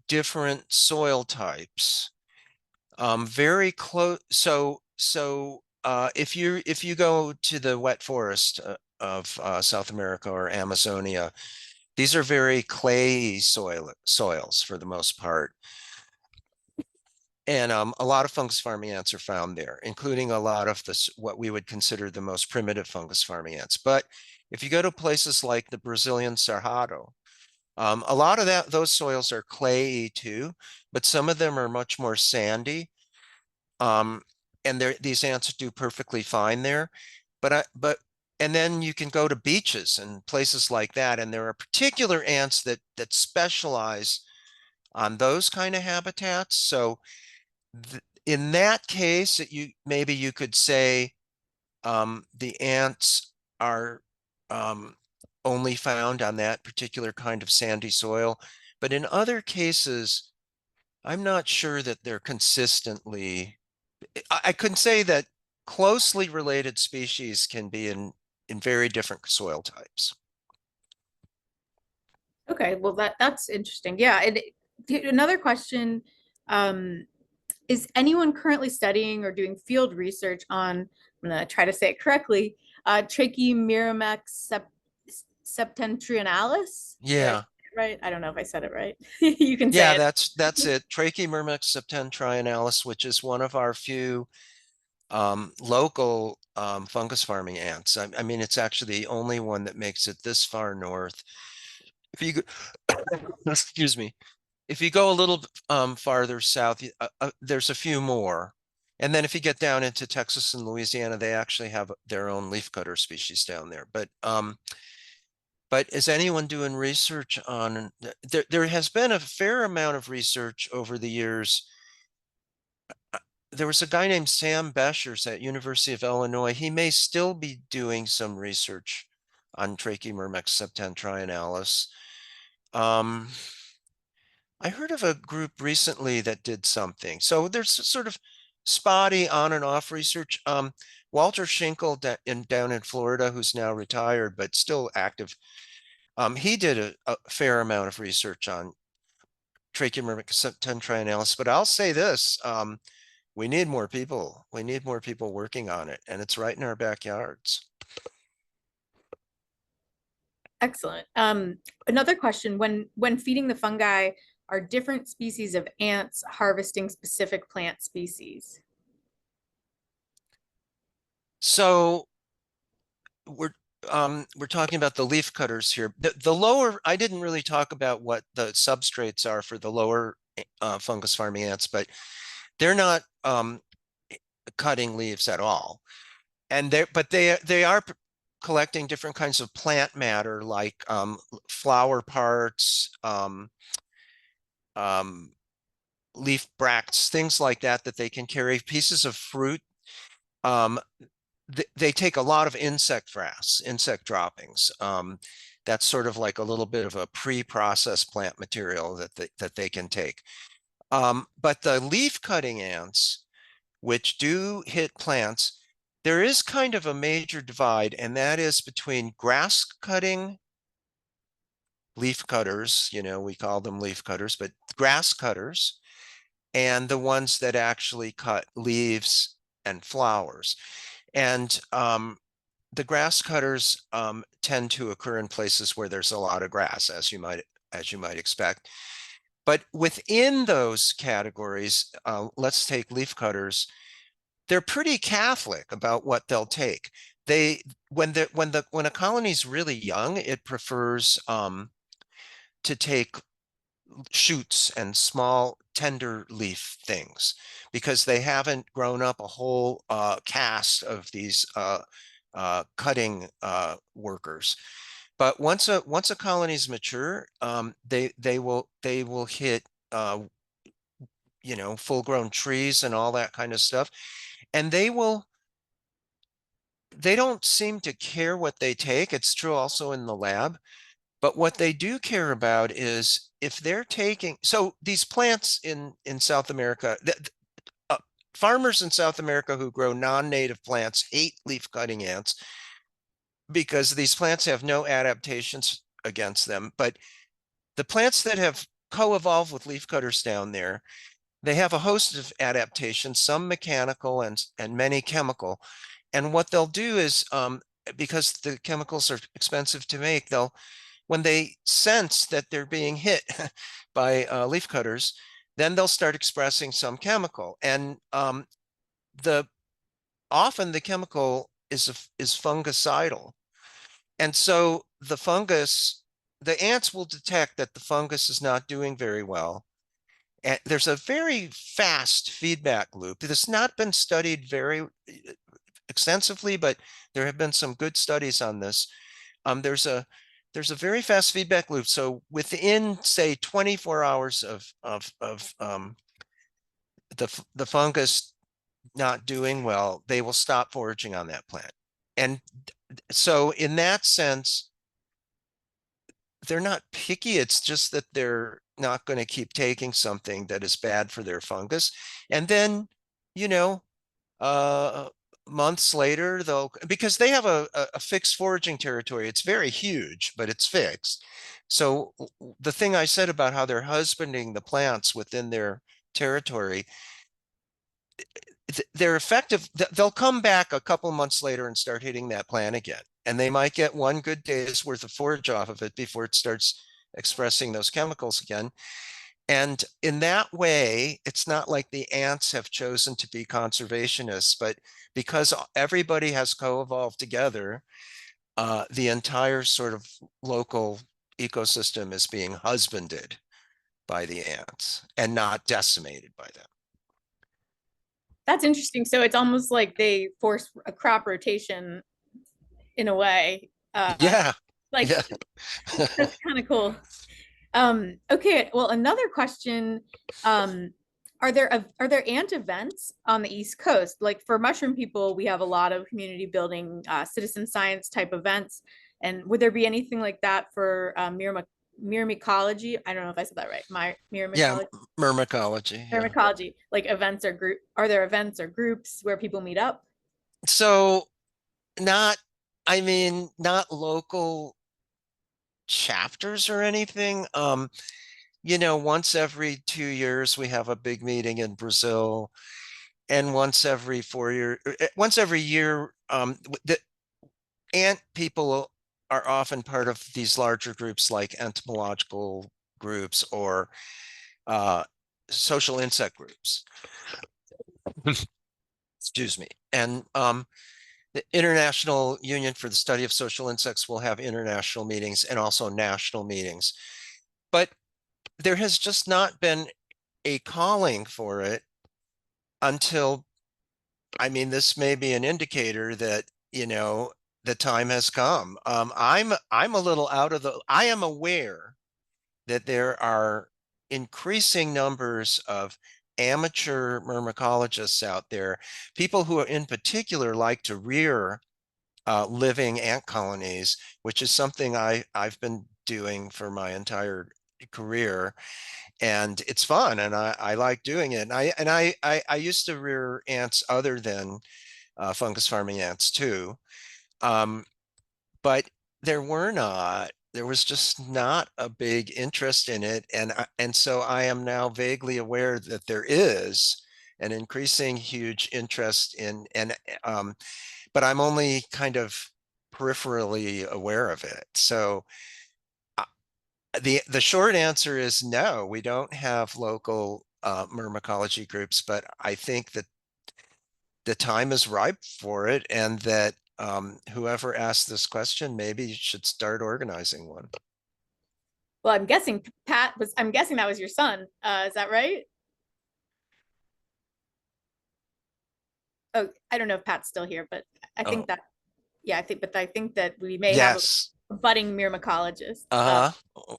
[SPEAKER 1] different soil types. Very close. So if you go to the wet forest of South America or Amazonia, these are very clayey soils for the most part. And a lot of fungus farming ants are found there, including a lot of what we would consider the most primitive fungus farming ants. But if you go to places like the Brazilian Cerrado, a lot of those soils are clayey too, but some of them are much more sandy. Um, and these ants do perfectly fine there. And then you can go to beaches and places like that, and there are particular ants that specialize on those kind of habitats. So in that case, maybe you could say the ants are only found on that particular kind of sandy soil. But in other cases, I'm not sure that they're consistently. I couldn't say that closely related species can be in very different soil types.
[SPEAKER 2] Okay, well that's interesting. Yeah, and another question, um, is anyone currently studying or doing field research on, I'm gonna try to say it correctly, Trachymeromex septentrionalis? Did I say
[SPEAKER 1] Yeah.
[SPEAKER 2] it right? I don't know if I said it right. You can say
[SPEAKER 1] Yeah,
[SPEAKER 2] it.
[SPEAKER 1] that's it. Trachymermex septentrionalis, which is one of our few local fungus farming ants. I mean, it's actually the only one that makes it this far north. If you go, excuse me, if you go a little farther south, there's a few more. And then if you get down into Texas and Louisiana, they actually have their own leafcutter species down there. But is anyone doing research on there has been a fair amount of research over the years. There was a guy named Sam Beschers at University of Illinois. He may still be doing some research on Trachymermex septentrionalis. Um, I heard of a group recently that did something. So there's sort of spotty on and off research. Walter Schinkel down in Florida, who's now retired but still active, he did a fair amount of research on Trachymermex septentrionalis. But I'll say this: we need more people. We need more people working on it, and it's right in our backyards.
[SPEAKER 2] Excellent. Another question, when feeding the fungi, are different species of ants harvesting specific plant species?
[SPEAKER 1] So we're talking about the leaf cutters here. The lower, I didn't really talk about what the substrates are for the lower fungus farming ants, but they're not cutting leaves at all. And they are collecting different kinds of plant matter like flower parts, um, leaf bracts, things like that, that they can carry, pieces of fruit. Um, they take a lot of insect frass, insect droppings. That's sort of like a little bit of a pre-processed plant material that they can take. But the leaf cutting ants, which do hit plants, there is kind of a major divide, and that is between grass cutting leaf cutters, we call them leaf cutters, but grass cutters, and the ones that actually cut leaves and flowers. And the grass cutters tend to occur in places where there's a lot of grass, as you might expect. But within those categories, let's take leaf cutters. They're pretty Catholic about what they'll take. They when a colony's really young, it prefers to take shoots and small tender leaf things because they haven't grown up a whole cast of these cutting workers. But once a colony is mature, they will hit full grown trees and all that kind of stuff, and they don't seem to care what they take. It's true also in the lab. But what they do care about is if they're taking, so these plants in South America, farmers in South America who grow non-native plants hate leaf cutting ants because these plants have no adaptations against them. But the plants that have co-evolved with leaf cutters down there, they have a host of adaptations, some mechanical and many chemical. And what they'll do is, because the chemicals are expensive to make, when they sense that they're being hit by leaf cutters, then they'll start expressing some chemical. And the often the chemical is fungicidal. And so the ants will detect that the fungus is not doing very well. And there's a very fast feedback loop. It has not been studied very extensively, but there have been some good studies on this. There's a very fast feedback loop. So within, say, 24 hours of the fungus not doing well, they will stop foraging on that plant. And so in that sense, they're not picky. It's just that they're not going to keep taking something that is bad for their fungus. And then, you know, uh, months later, because they have a fixed foraging territory. It's very huge, but it's fixed. So the thing I said about how they're husbanding the plants within their territory, they're effective. They'll come back a couple months later and start hitting that plant again. And they might get one good day's worth of forage off of it before it starts expressing those chemicals again. And in that way, it's not like the ants have chosen to be conservationists, but because everybody has co-evolved together, the entire sort of local ecosystem is being husbanded by the ants and not decimated by them.
[SPEAKER 2] That's interesting. So it's almost like they force a crop rotation in a way.
[SPEAKER 1] Yeah,
[SPEAKER 2] Like
[SPEAKER 1] yeah.
[SPEAKER 2] that's kind of cool. Okay, well, another question. Are there ant events on the East Coast? Like for mushroom people, we have a lot of community building, citizen science type events. And would there be anything like that for myrmecology? I don't know if I said that right. My
[SPEAKER 1] Yeah,
[SPEAKER 2] myrmecology,
[SPEAKER 1] myrmecology. Yeah.
[SPEAKER 2] myrmecology, like events or group. Are there events or groups where people meet up?
[SPEAKER 1] So not, I mean, not local chapters or anything. Once every 2 years, we have a big meeting in Brazil, and once every year, the ant people are often part of these larger groups like entomological groups or uh, social insect groups. Excuse me. And the International Union for the Study of Social Insects will have international meetings and also national meetings. But there has just not been a calling for it until, I mean, this may be an indicator that, the time has come. I'm a little I am aware that there are increasing numbers of amateur myrmecologists out there, people who are in particular like to rear living ant colonies, which is something I've been doing for my entire career, and it's fun, and I like doing it. And I used to rear ants other than fungus farming ants too. Um, but there was just not a big interest in it. And so I am now vaguely aware that there is an increasing huge interest in, but I'm only kind of peripherally aware of it. So uh, the short answer is no, we don't have local myrmecology groups, but I think that the time is ripe for it, and that whoever asked this question maybe should start organizing one.
[SPEAKER 2] Well, I'm guessing I'm guessing that was your son. Is that right? Oh, I don't know if Pat's still here, but I think
[SPEAKER 1] Oh,
[SPEAKER 2] that, yeah, but I think that we may have
[SPEAKER 1] yes.
[SPEAKER 2] a budding myrmecologist.
[SPEAKER 1] Uh-huh.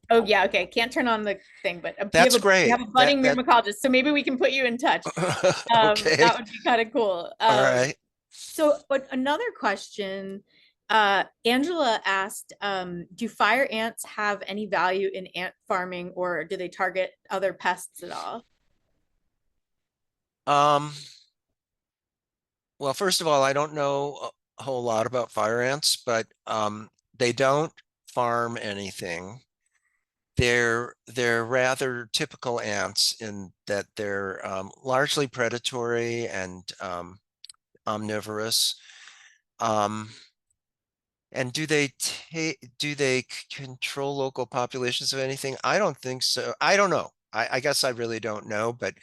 [SPEAKER 2] Oh yeah, okay. Can't turn on the thing, but
[SPEAKER 1] That's
[SPEAKER 2] we
[SPEAKER 1] great.
[SPEAKER 2] have a budding
[SPEAKER 1] That
[SPEAKER 2] myrmecologist, so maybe we can put you in touch.
[SPEAKER 1] okay.
[SPEAKER 2] That would be kind of cool.
[SPEAKER 1] All right.
[SPEAKER 2] So, but another question, Angela asked, do fire ants have any value in ant farming, or do they target other pests at all?
[SPEAKER 1] Um, well, first of all, I don't know a whole lot about fire ants, but they don't farm anything. They're rather typical ants in that they're largely predatory and omnivorous. Um, and do they control local populations of anything? I don't think so. I don't know. I guess I really don't know, but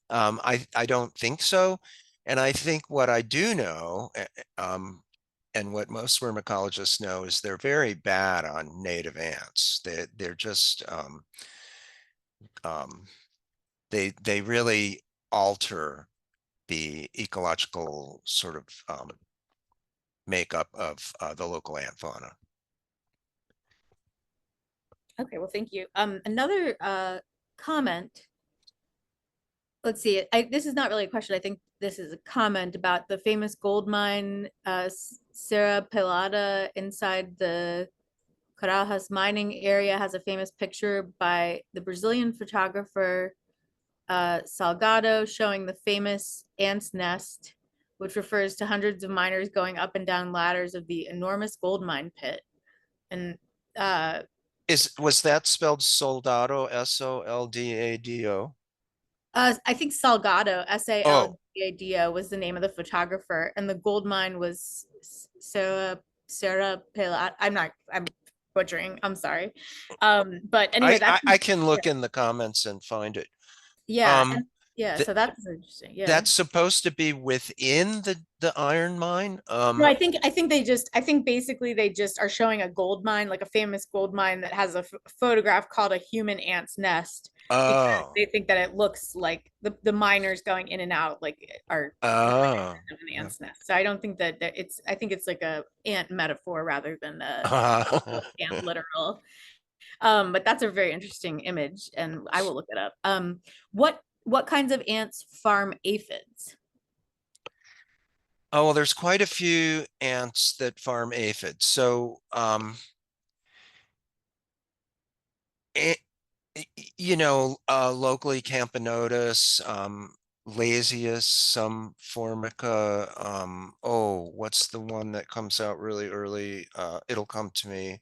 [SPEAKER 1] I don't think so. And I think what I do know, and what most spermacologists know, is they're very bad on native ants. They're just um, they really alter the ecological sort of makeup of the local ant fauna.
[SPEAKER 2] Okay, well, thank you. Another comment. Let's see. This is not really a question. I think this is a comment about the famous gold mine, Serra Pelada, inside the Carajas mining area. Has a famous picture by the Brazilian photographer Salgado showing the famous ant's nest, which refers to hundreds of miners going up and down ladders of the enormous gold mine pit. And uh,
[SPEAKER 1] Was that spelled soldado, Soldado?
[SPEAKER 2] I think Salgado,
[SPEAKER 1] Oh,
[SPEAKER 2] Salgado, was the name of the photographer, and the gold mine was Sarah Pilat. I'm butchering. I'm sorry. But anyway,
[SPEAKER 1] I can look in the comments and find it.
[SPEAKER 2] yeah,
[SPEAKER 1] Um,
[SPEAKER 2] and yeah.
[SPEAKER 1] th
[SPEAKER 2] So that's interesting. Yeah.
[SPEAKER 1] that's supposed to be within the iron mine.
[SPEAKER 2] No, I think basically they just are showing a gold mine, like a famous gold mine that has a photograph called a human ant's nest, because
[SPEAKER 1] Oh,
[SPEAKER 2] they think that it looks like the miners going in and out like are
[SPEAKER 1] oh,
[SPEAKER 2] of an
[SPEAKER 1] yeah.
[SPEAKER 2] ant's nest. So I don't think that it's, I think it's like a ant metaphor rather than a ant literal. But that's a very interesting image, and I will look it up. What kinds of ants farm aphids?
[SPEAKER 1] Oh, well, there's quite a few ants that farm aphids. So, it, locally Camponotus, Lasius, some Formica. Oh, what's the one that comes out really early? It'll come to me.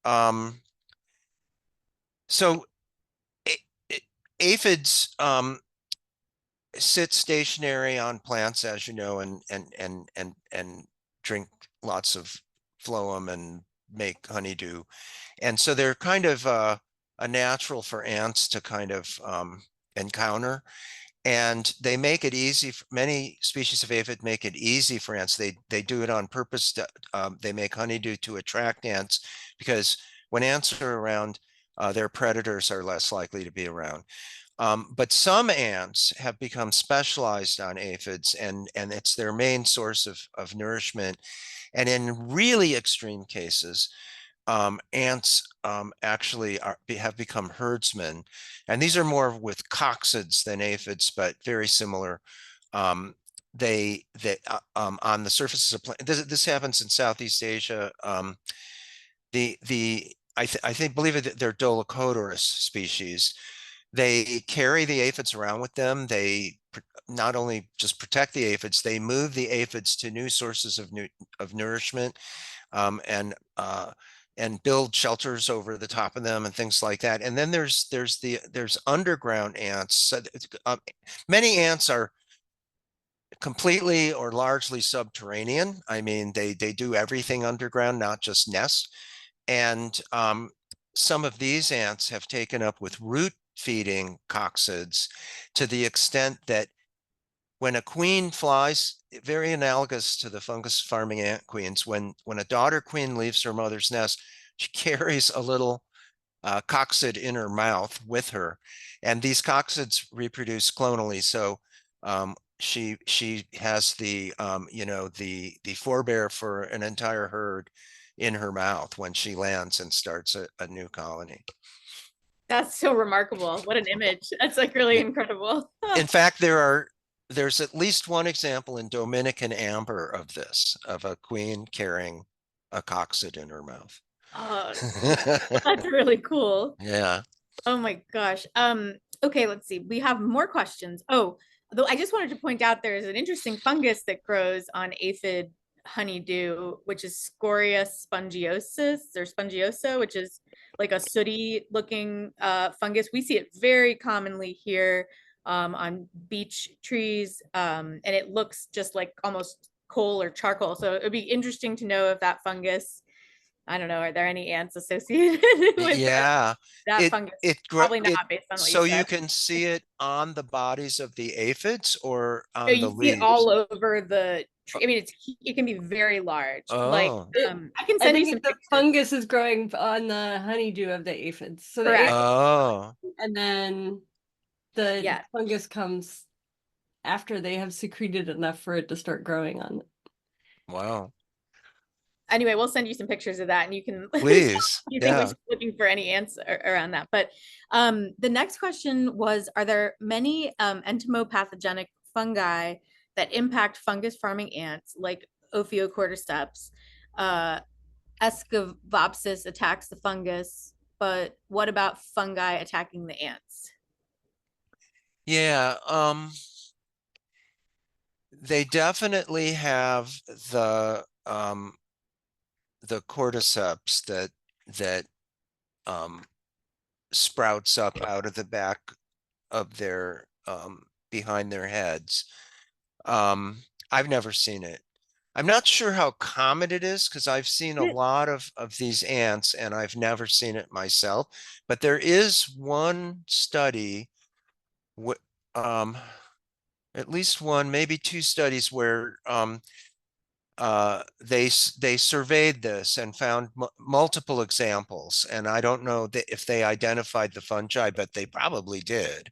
[SPEAKER 1] Um, so a- a- aphids sit stationary on plants, as you know, and drink lots of phloem and make honeydew. And so they're kind of a natural for ants to kind of encounter. And they make it easy. Many species of aphid make it easy for ants. They do it on purpose. They make honeydew to attract ants, because when ants are around, their predators are less likely to be around. But some ants have become specialized on aphids, and it's their main source of nourishment. And in really extreme cases, ants actually have become herdsmen. And these are more with coccids than aphids, but very similar. Um, on the surfaces of plants, this happens in Southeast Asia. The I think believe it, they're Dolichoderous species. They carry the aphids around with them. They not only just protect the aphids, they move the aphids to new sources of nourishment, um, and build shelters over the top of them and things like that. And then there's underground ants. So, many ants are completely or largely subterranean. I mean, they do everything underground, not just nest. And some of these ants have taken up with root feeding coccids to the extent that when a queen flies, very analogous to the fungus farming ant queens, when a daughter queen leaves her mother's nest, she carries a little coccid in her mouth with her, and these coccids reproduce clonally. So she has the the forebear for an entire herd in her mouth when she lands and starts a new colony.
[SPEAKER 2] That's so remarkable. What an image. That's like really
[SPEAKER 1] Yeah.
[SPEAKER 2] incredible.
[SPEAKER 1] In fact, there's at least one example in Dominican amber of this, of a queen carrying a coccid in her mouth.
[SPEAKER 2] Oh, that's really cool.
[SPEAKER 1] Yeah.
[SPEAKER 2] Oh my gosh. Okay, let's see. We have more questions. Oh, though I just wanted to point out there is an interesting fungus that grows on aphid honeydew, which is Scoria spongiosus or spongiosa, which is like a sooty looking fungus. We see it very commonly here on beech trees, and it looks just like almost coal or charcoal. So it would be interesting to know if that fungus, I don't know, are there any ants associated with
[SPEAKER 1] Yeah.
[SPEAKER 2] that
[SPEAKER 1] It
[SPEAKER 2] fungus?
[SPEAKER 1] it
[SPEAKER 2] Probably
[SPEAKER 1] it
[SPEAKER 2] not based on what you
[SPEAKER 1] so you
[SPEAKER 2] said.
[SPEAKER 1] can see it on the bodies of the aphids or
[SPEAKER 2] No,
[SPEAKER 1] on
[SPEAKER 2] you
[SPEAKER 1] the
[SPEAKER 2] see it
[SPEAKER 1] leaves.
[SPEAKER 2] all over the
[SPEAKER 1] Uh,
[SPEAKER 2] tree. I mean, it can be very large. Like,
[SPEAKER 1] Oh.
[SPEAKER 3] It,
[SPEAKER 2] I can
[SPEAKER 3] I
[SPEAKER 2] send you
[SPEAKER 3] think
[SPEAKER 2] some
[SPEAKER 3] the
[SPEAKER 2] pictures.
[SPEAKER 3] fungus is growing on the honeydew of the aphids. So the
[SPEAKER 2] Correct.
[SPEAKER 3] aphids,
[SPEAKER 1] Oh.
[SPEAKER 3] and then the
[SPEAKER 2] Yeah.
[SPEAKER 3] fungus comes after they have secreted enough for it to start growing on it.
[SPEAKER 1] Wow.
[SPEAKER 2] Anyway, we'll send you some pictures of that, and you can tell if
[SPEAKER 1] Please.
[SPEAKER 2] you think we
[SPEAKER 1] Yeah.
[SPEAKER 2] should be looking for any ants around that. But the next question was: are there many entomopathogenic fungi that impact fungus farming ants, like Ophiocordyceps? Escavopsis attacks the fungus, but what about fungi attacking the ants?
[SPEAKER 1] Yeah. They definitely have the cordyceps that um sprouts up out of the back of their behind their heads. I've never seen it. I'm not sure how common it is because I've seen a lot of these ants and I've never seen it myself. But there is one study, um, at least one, maybe two studies where they surveyed this and found multiple examples. And I don't know if they identified the fungi, but they probably did.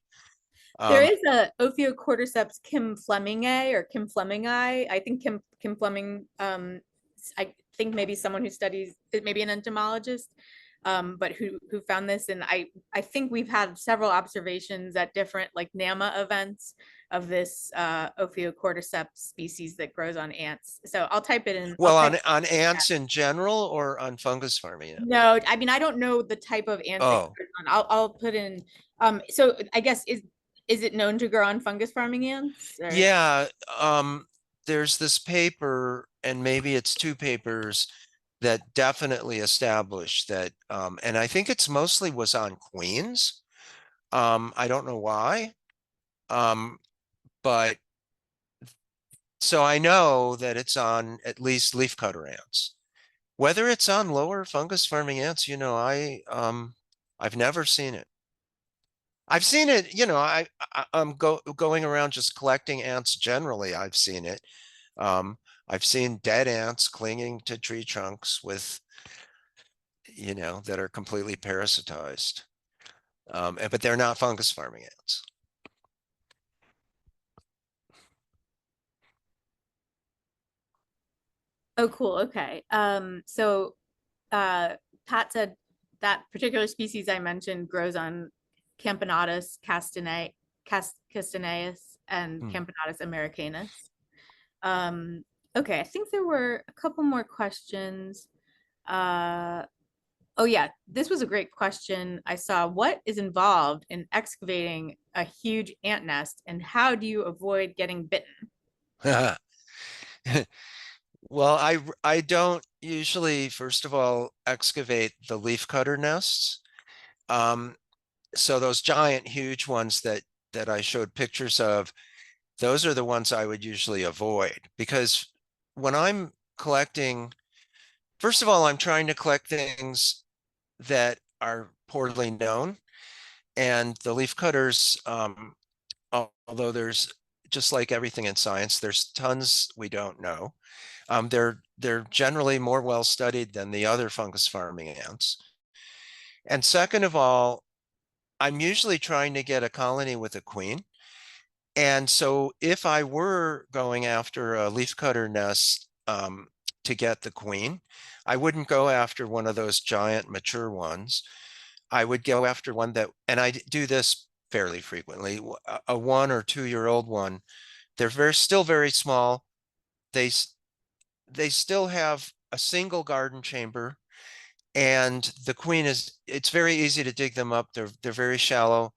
[SPEAKER 2] There
[SPEAKER 1] Um,
[SPEAKER 2] is a Ophiocordyceps Kim Flemingi or Kim Flemingi. I think Kim Fleming. I think maybe someone who studies, maybe an entomologist, but who found this. And I think we've had several observations at different like NAMA events of this Ophiocordyceps species that grows on ants. So I'll type it in. I'll
[SPEAKER 1] well,
[SPEAKER 2] type.
[SPEAKER 1] on ants in general or on fungus farming ants?
[SPEAKER 2] No, I mean I don't know the type of ants it
[SPEAKER 1] Oh,
[SPEAKER 2] grows on. I'll put in. So I guess is it known to grow on fungus farming ants or?
[SPEAKER 1] yeah. There's this paper, and maybe it's two papers that definitely established that, and I think it's mostly was on queens. I don't know why. Um, but so I know that it's on at least leafcutter ants. Whether it's on lower fungus farming ants, I've never seen it. I've seen it, I'm going around just collecting ants generally. I've seen it. Um, I've seen dead ants clinging to tree trunks with, that are completely parasitized. But they're not fungus farming ants.
[SPEAKER 2] Oh, cool. Okay. Uh, Pat said that particular species I mentioned grows on Campanatus castaneus and
[SPEAKER 1] Hmm.
[SPEAKER 2] Campanatus americanus. Okay, I think there were a couple more questions. Uh, Oh yeah, this was a great question. I saw what is involved in excavating a huge ant nest and how do you avoid getting bitten?
[SPEAKER 1] Well, I don't usually, first of all, excavate the leafcutter nests. Um, so those giant, huge ones that I showed pictures of, those are the ones I would usually avoid because when I'm collecting, first of all, I'm trying to collect things that are poorly known, and the leafcutters, although there's just like everything in science, there's tons we don't know. They're generally more well studied than the other fungus farming ants. And second of all, I'm usually trying to get a colony with a queen. And so if I were going after a leafcutter nest to get the queen, I wouldn't go after one of those giant mature ones. I would go after one that, and I do this fairly frequently, a 1 or 2 year old one. They're still very small. They they still have a single garden chamber, and the queen is, it's very easy to dig them up. They're very shallow,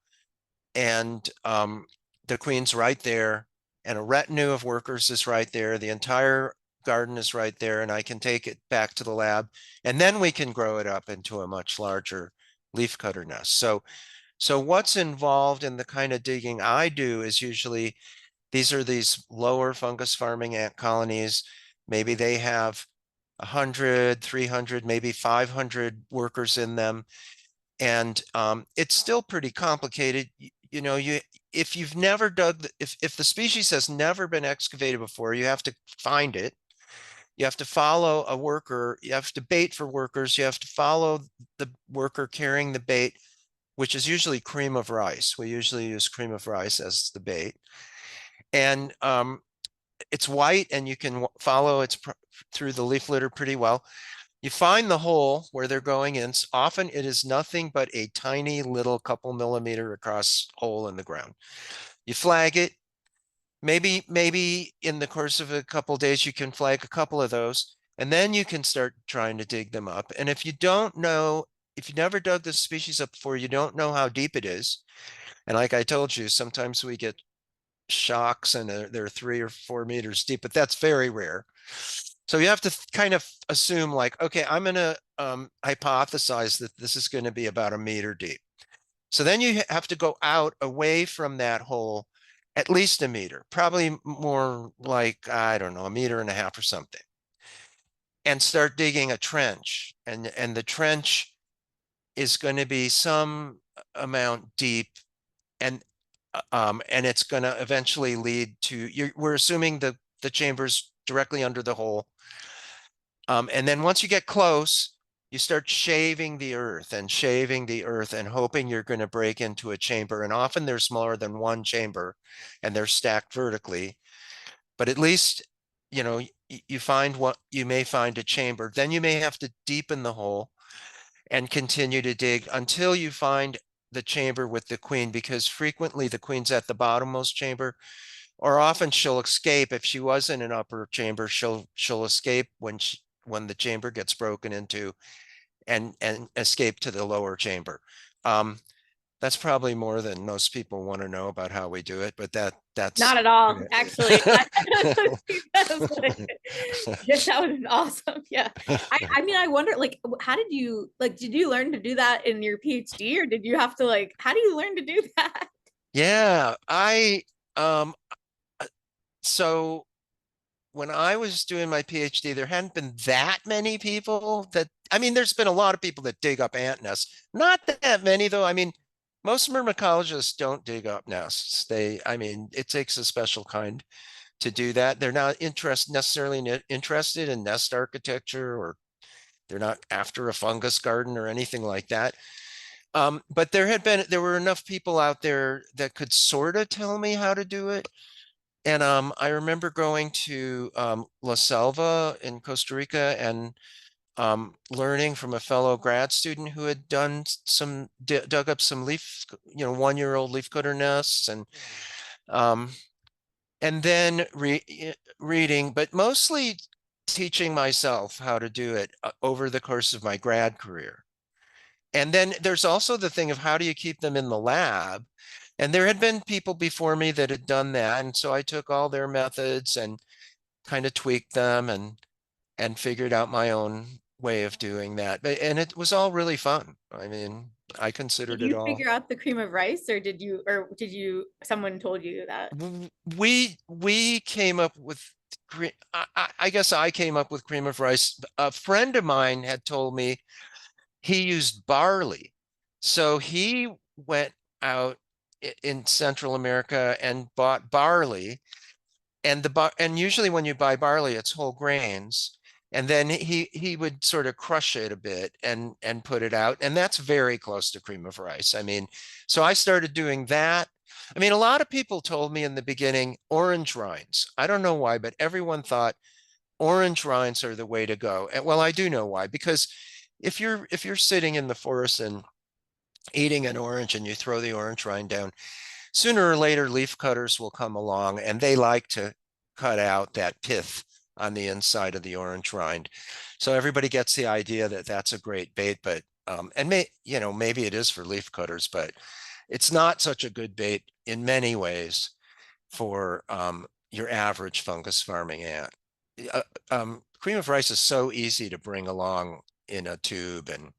[SPEAKER 1] and the queen's right there, and a retinue of workers is right there. The entire garden is right there, and I can take it back to the lab, and then we can grow it up into a much larger leafcutter nest. So what's involved in the kind of digging I do is usually these lower fungus farming ant colonies. Maybe they have 100, 300, maybe 500 workers in them. And it's still pretty complicated. You know, if you've never dug, if the species has never been excavated before, you have to find it. You have to follow a worker. You have to bait for workers. You have to follow the worker carrying the bait, which is usually cream of rice. We usually use cream of rice as the bait. And it's white, and you can follow its through the leaf litter pretty well. You find the hole where they're going in. Often it is nothing but a tiny little couple millimeter across hole in the ground. You flag it. Maybe in the course of a couple of days, you can flag a couple of those, and then you can start trying to dig them up. And if you don't know, if you never dug this species up before, you don't know how deep it is. And like I told you, sometimes we get shocks and they're 3 or 4 meters deep, but that's very rare. So you have to kind of assume like, okay, I'm going to hypothesize that this is going to be about a meter deep. So then you have to go out away from that hole at least a meter, probably more like, I don't know, 1.5 meters or something, and start digging a trench. And the trench is going to be some amount deep, and it's going to eventually lead to, we're assuming the chamber's directly under the hole. And then once you get close, you start shaving the earth and hoping you're going to break into a chamber. And often there's more than one chamber, and they're stacked vertically. But at least, you know, you find what you may find a chamber. Then you may have to deepen the hole and continue to dig until you find the chamber with the queen, because frequently the queen's at the bottommost chamber, or often she'll escape. If she was in an upper chamber, she'll escape when the chamber gets broken into, and escape to the lower chamber. That's probably more than most people want to know about how we do it, but that's
[SPEAKER 2] Not at all,
[SPEAKER 1] you know.
[SPEAKER 2] actually. That was awesome. Yeah. I mean, I wonder, like, how did you, like, did you learn to do that in your PhD, or did you have to, like, how do you learn to do that?
[SPEAKER 1] Yeah, I so when I was doing my PhD, there hadn't been that many people that, I mean, there's been a lot of people that dig up ant nests. Not that many, though. I mean, most myrmecologists don't dig up nests. I mean, it takes a special kind to do that. They're not necessarily interested in nest architecture, or they're not after a fungus garden or anything like that. But there were enough people out there that could sort of tell me how to do it. And I remember going to La Selva in Costa Rica and learning from a fellow grad student who had done dug up some 1-year-old leafcutter nests, um, and then reading, but mostly teaching myself how to do it over the course of my grad career. And then there's also the thing of how do you keep them in the lab? And there had been people before me that had done that. And so I took all their methods and kind of tweaked them and figured out my own way of doing that. And it was all really fun. I mean, I
[SPEAKER 2] Did
[SPEAKER 1] considered it
[SPEAKER 2] you
[SPEAKER 1] all.
[SPEAKER 2] figure out the cream of rice, or someone told you that?
[SPEAKER 1] We came up with I guess I came up with cream of rice. A friend of mine had told me he used barley. So he went out in Central America and bought barley, and and usually when you buy barley, it's whole grains. And then he would sort of crush it a bit and put it out. And that's very close to cream of rice. I mean, so I started doing that. I mean, a lot of people told me in the beginning orange rinds. I don't know why, but everyone thought orange rinds are the way to go. And well, I do know why, because if you're sitting in the forest and eating an orange and you throw the orange rind down, sooner or later leaf cutters will come along and they like to cut out that pith on the inside of the orange rind. So everybody gets the idea that that's a great bait, but and maybe it is for leaf cutters, but it's not such a good bait in many ways for your average fungus farming ant. Cream of rice is so easy to bring along in a tube and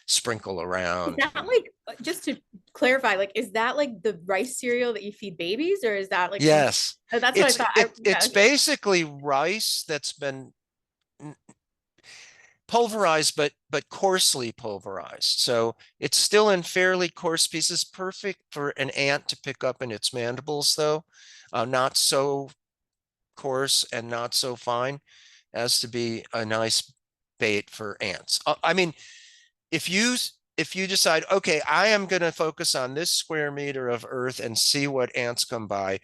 [SPEAKER 1] sprinkle
[SPEAKER 2] Is
[SPEAKER 1] around.
[SPEAKER 2] that like, just to clarify, like, is that like the rice cereal that you feed babies, or is that like something?
[SPEAKER 1] Yes,
[SPEAKER 2] Oh, that's what I
[SPEAKER 1] it's
[SPEAKER 2] thought.
[SPEAKER 1] it's
[SPEAKER 2] Yeah.
[SPEAKER 1] basically rice that's been pulverized, but coarsely pulverized. So it's still in fairly coarse pieces, perfect for an ant to pick up in its mandibles, though, not so coarse and not so fine as to be a nice bait for ants. I mean, if you if you decide, okay, I am going to focus on this square meter of earth and see what ants come by,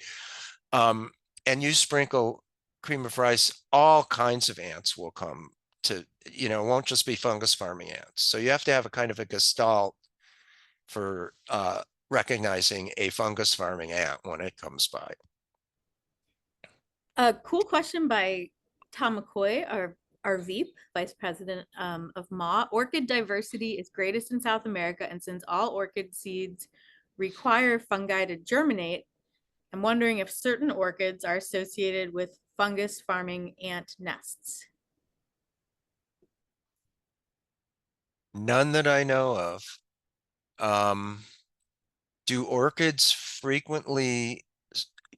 [SPEAKER 1] um, and you sprinkle cream of rice, all kinds of ants will come to, it won't just be fungus farming ants. So you have to have a kind of a gestalt for recognizing a fungus farming ant when it comes by.
[SPEAKER 2] A cool question by Tom McCoy, our VP, Vice President of MAW. Orchid diversity is greatest in South America, and since all orchid seeds require fungi to germinate, I'm wondering if certain orchids are associated with fungus farming ant nests.
[SPEAKER 1] None that I know of. Um, do orchids frequently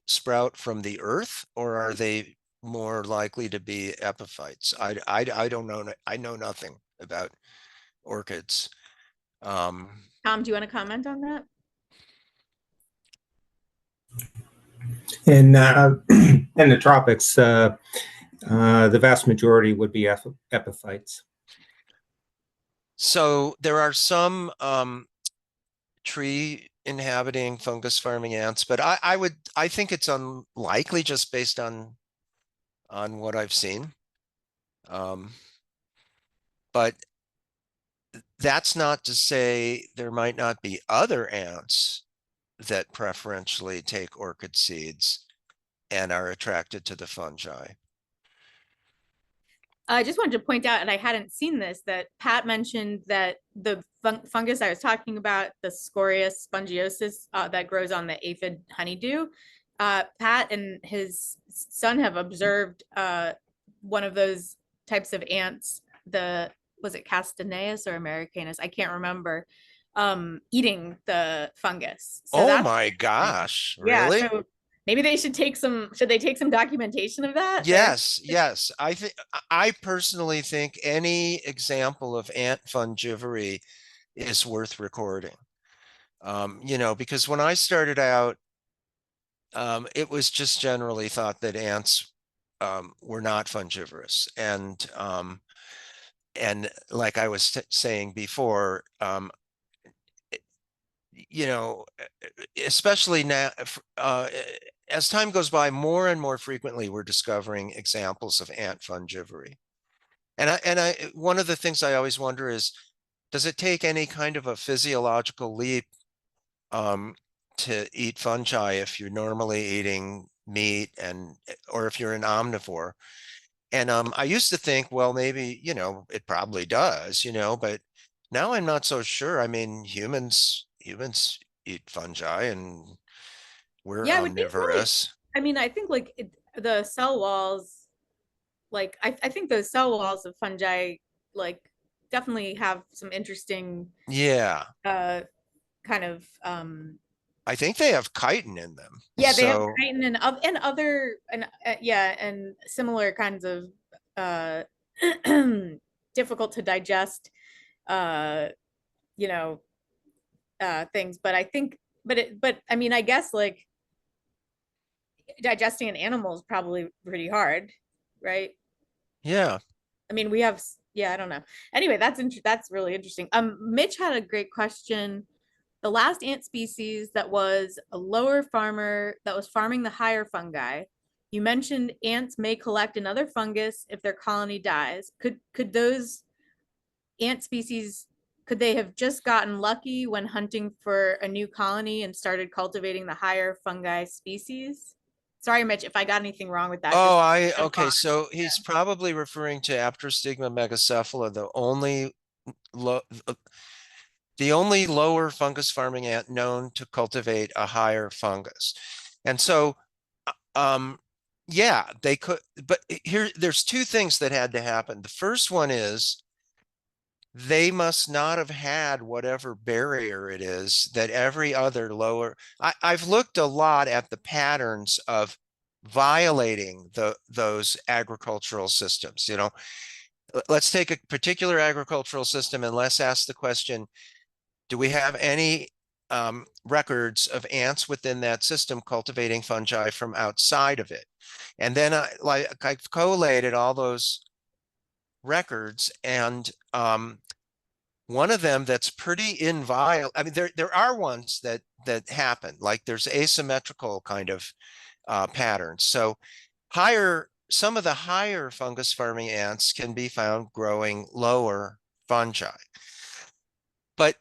[SPEAKER 1] sprout from the earth, or are they more likely to be epiphytes? I don't know. I know nothing about orchids. Um,
[SPEAKER 2] Tom, do you want to comment on that?
[SPEAKER 4] In in the tropics, the vast majority would be epiphytes.
[SPEAKER 1] so there are some tree inhabiting fungus farming ants, but I think it's unlikely just based on what I've seen. But that's not to say there might not be other ants that preferentially take orchid seeds and are attracted to the fungi.
[SPEAKER 2] I just wanted to point out, and I hadn't seen this, that Pat mentioned that the fungus I was talking about, the Scoria spongiosus that grows on the aphid honeydew, Pat and his son have observed one of those types of ants, was it Castaneus or Americanus? I can't remember, eating the fungus. So
[SPEAKER 1] Oh
[SPEAKER 2] that's
[SPEAKER 1] my gosh,
[SPEAKER 2] yeah.
[SPEAKER 1] really?
[SPEAKER 2] So maybe should they take some documentation of that?
[SPEAKER 1] Yes, yes. I personally think any example of ant fungivory is worth recording. Because when I started out, it was just generally thought that ants were not fungivorous. And like I was saying before, you know, especially now, as time goes by, more and more frequently, we're discovering examples of ant fungivory. One of the things I always wonder is, does it take any kind of a physiological leap to eat fungi if you're normally eating meat or if you're an omnivore? And I used to think, well, maybe, it probably does, but Now I'm not so sure. I mean, humans eat fungi and we're
[SPEAKER 2] Yeah, I would think like,
[SPEAKER 1] omnivorous.
[SPEAKER 2] I mean, I think like the cell walls, like I think those cell walls of fungi, like definitely have some interesting
[SPEAKER 1] Yeah.
[SPEAKER 2] uh kind of
[SPEAKER 1] I think they have chitin in them.
[SPEAKER 2] yeah, they have
[SPEAKER 1] So
[SPEAKER 2] chitin and other and yeah, and similar kinds of uh difficult to digest uh you know things. But I think but I mean, I guess like digesting an animal is probably pretty hard, right?
[SPEAKER 1] yeah.
[SPEAKER 2] I mean, we have yeah, I don't know. Anyway, that's really interesting. Mitch had a great question. The last ant species that was a lower farmer that was farming the higher fungi. You mentioned ants may collect another fungus if their colony dies. Could those ant species could they have just gotten lucky when hunting for a new colony and started cultivating the higher fungi species? Sorry, Mitch, if I got anything wrong with that, just
[SPEAKER 1] Oh,
[SPEAKER 2] jump
[SPEAKER 1] okay.
[SPEAKER 2] on.
[SPEAKER 1] So
[SPEAKER 2] Yeah.
[SPEAKER 1] he's probably referring to Apterostigma megacephala, lo, the only lower fungus farming ant known to cultivate a higher fungus. And so, um, yeah, they could, but there's two things that had to happen. The first one is they must not have had whatever barrier it is that every other lower. I've looked a lot at the patterns of violating those agricultural systems. Let's take a particular agricultural system and let's ask the question, do we have any records of ants within that system cultivating fungi from outside of it? And then I've collated all those records, and one of them that's pretty inviolate. I mean, there are ones that happen, like there's asymmetrical kind of patterns. So some of the higher fungus farming ants can be found growing lower fungi. But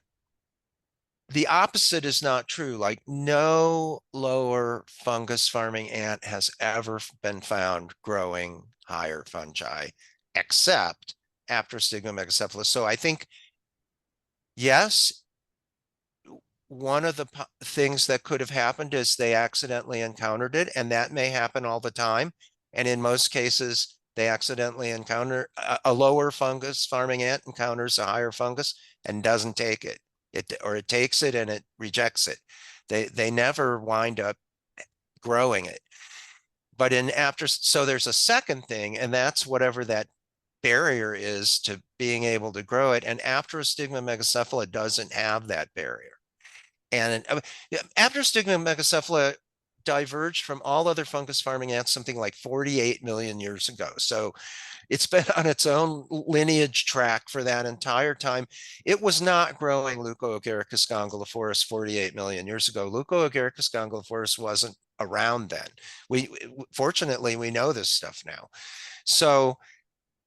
[SPEAKER 1] the opposite is not true. Like no lower fungus farming ant has ever been found growing higher fungi, except Apterostigma megacephalus. So I think, yes, one of the things that could have happened is they accidentally encountered it, and that may happen all the time. And in most cases, they accidentally encounter a lower fungus farming ant encounters a higher fungus and doesn't take it. Or it takes it and it rejects it. They never wind up growing it. But so there's a second thing, and that's whatever that barrier is to being able to grow it. And Apterostigma megacephala doesn't have that barrier. And Apterostigma megacephala diverged from all other fungus farming ants something like 48 million years ago. So it's been on its own lineage track for that entire time. It was not growing Leucoagaricus gongylophoros 48 million years ago. Leucoagaricus gongylophoros wasn't around then. Fortunately, we know this stuff now. So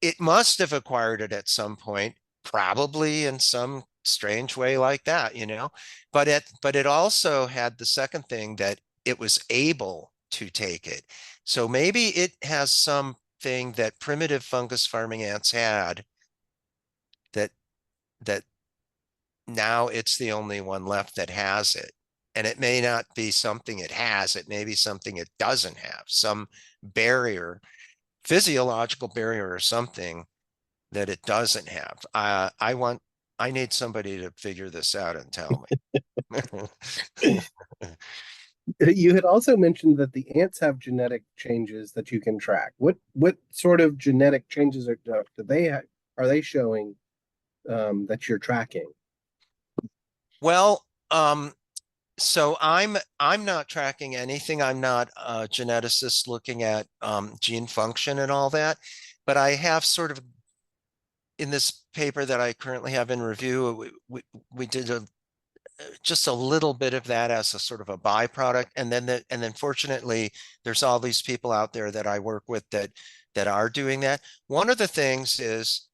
[SPEAKER 1] it must have acquired it at some point, probably in some strange way like that, but it also had the second thing, that it was able to take it. So maybe it has something that primitive fungus farming ants had that that now it's the only one left that has it. And it may not be something it has, it may be something it doesn't have, some barrier, physiological barrier or something that it doesn't have. I need somebody to figure this out and tell me.
[SPEAKER 5] You had also mentioned that the ants have genetic changes that you can track. What sort of genetic changes are they showing that you're tracking?
[SPEAKER 1] Well, so I'm not tracking anything. I'm not a geneticist looking at gene function and all that, but I have sort of, in this paper that I currently have in review, we did just a little bit of that as a sort of a byproduct, and then fortunately there's all these people out there that I work with that are doing that. One of the things is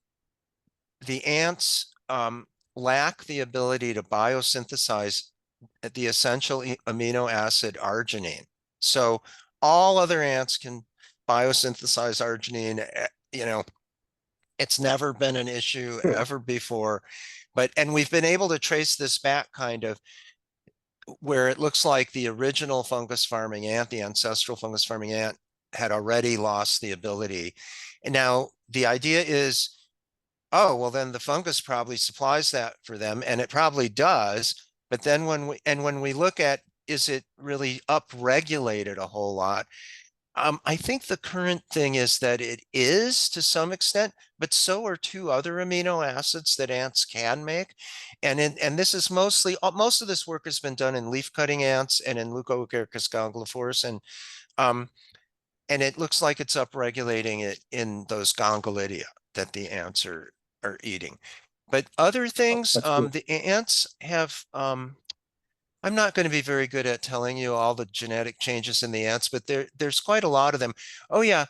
[SPEAKER 1] the ants lack the ability to biosynthesize the essential amino acid arginine. So all other ants can biosynthesize arginine, It's never been an issue ever before. And we've been able to trace this back kind of where it looks like the original fungus farming ant, the ancestral fungus farming ant, had already lost the ability. And now the idea is, oh, well, then the fungus probably supplies that for them, and it probably does. But then when we look at, is it really upregulated a whole lot? I think the current thing is that it is to some extent, but so are two other amino acids that ants can make. And this is mostly, most of this work has been done in leaf cutting ants and in Leucoagaricus gongyliflorus. And it looks like it's upregulating it in those gongolidia that the ants are eating. But other things,
[SPEAKER 5] That's good.
[SPEAKER 1] the ants have, I'm not going to be very good at telling you all the genetic changes in the ants, but there's quite a lot of them. Oh yeah,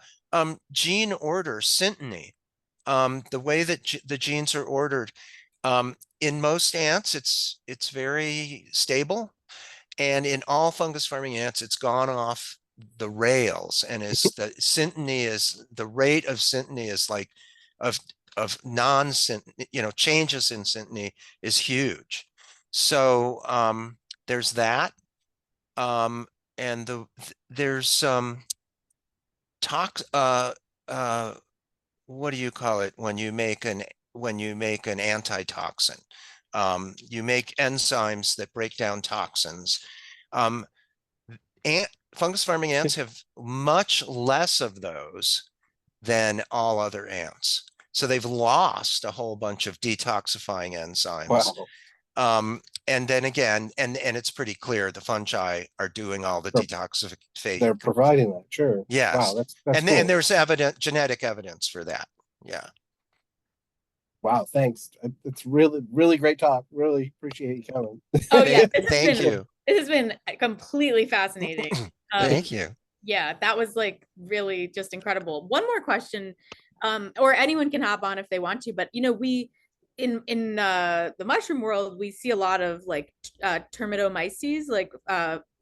[SPEAKER 1] gene order, synteny, the way that the genes are ordered. In most ants, it's very stable, and in all fungus farming ants, it's gone off the rails. And is the synteny is the rate of synteny is like of non-synteny, changes in synteny is huge. So there's that. And there's what do you call it when you make an antitoxin? You make enzymes that break down toxins. Fungus farming ants have much less of those than all other ants. So they've lost a whole bunch of detoxifying enzymes.
[SPEAKER 5] Wow.
[SPEAKER 1] And then again, and it's pretty clear the fungi are doing all the
[SPEAKER 5] They're
[SPEAKER 1] detoxification.
[SPEAKER 5] providing that, sure.
[SPEAKER 1] Yes.
[SPEAKER 5] Wow, that's
[SPEAKER 1] And
[SPEAKER 5] cool.
[SPEAKER 1] there's genetic evidence for that. Yeah.
[SPEAKER 5] Wow, thanks. It's really, really great talk. Really appreciate you coming.
[SPEAKER 2] Oh yeah,
[SPEAKER 1] Thank you.
[SPEAKER 2] It has been completely fascinating.
[SPEAKER 1] Thank you.
[SPEAKER 2] Yeah, that was like really just incredible. One more question, or anyone can hop on if they want to, but we in the mushroom world, we see a lot of like termitomyces, like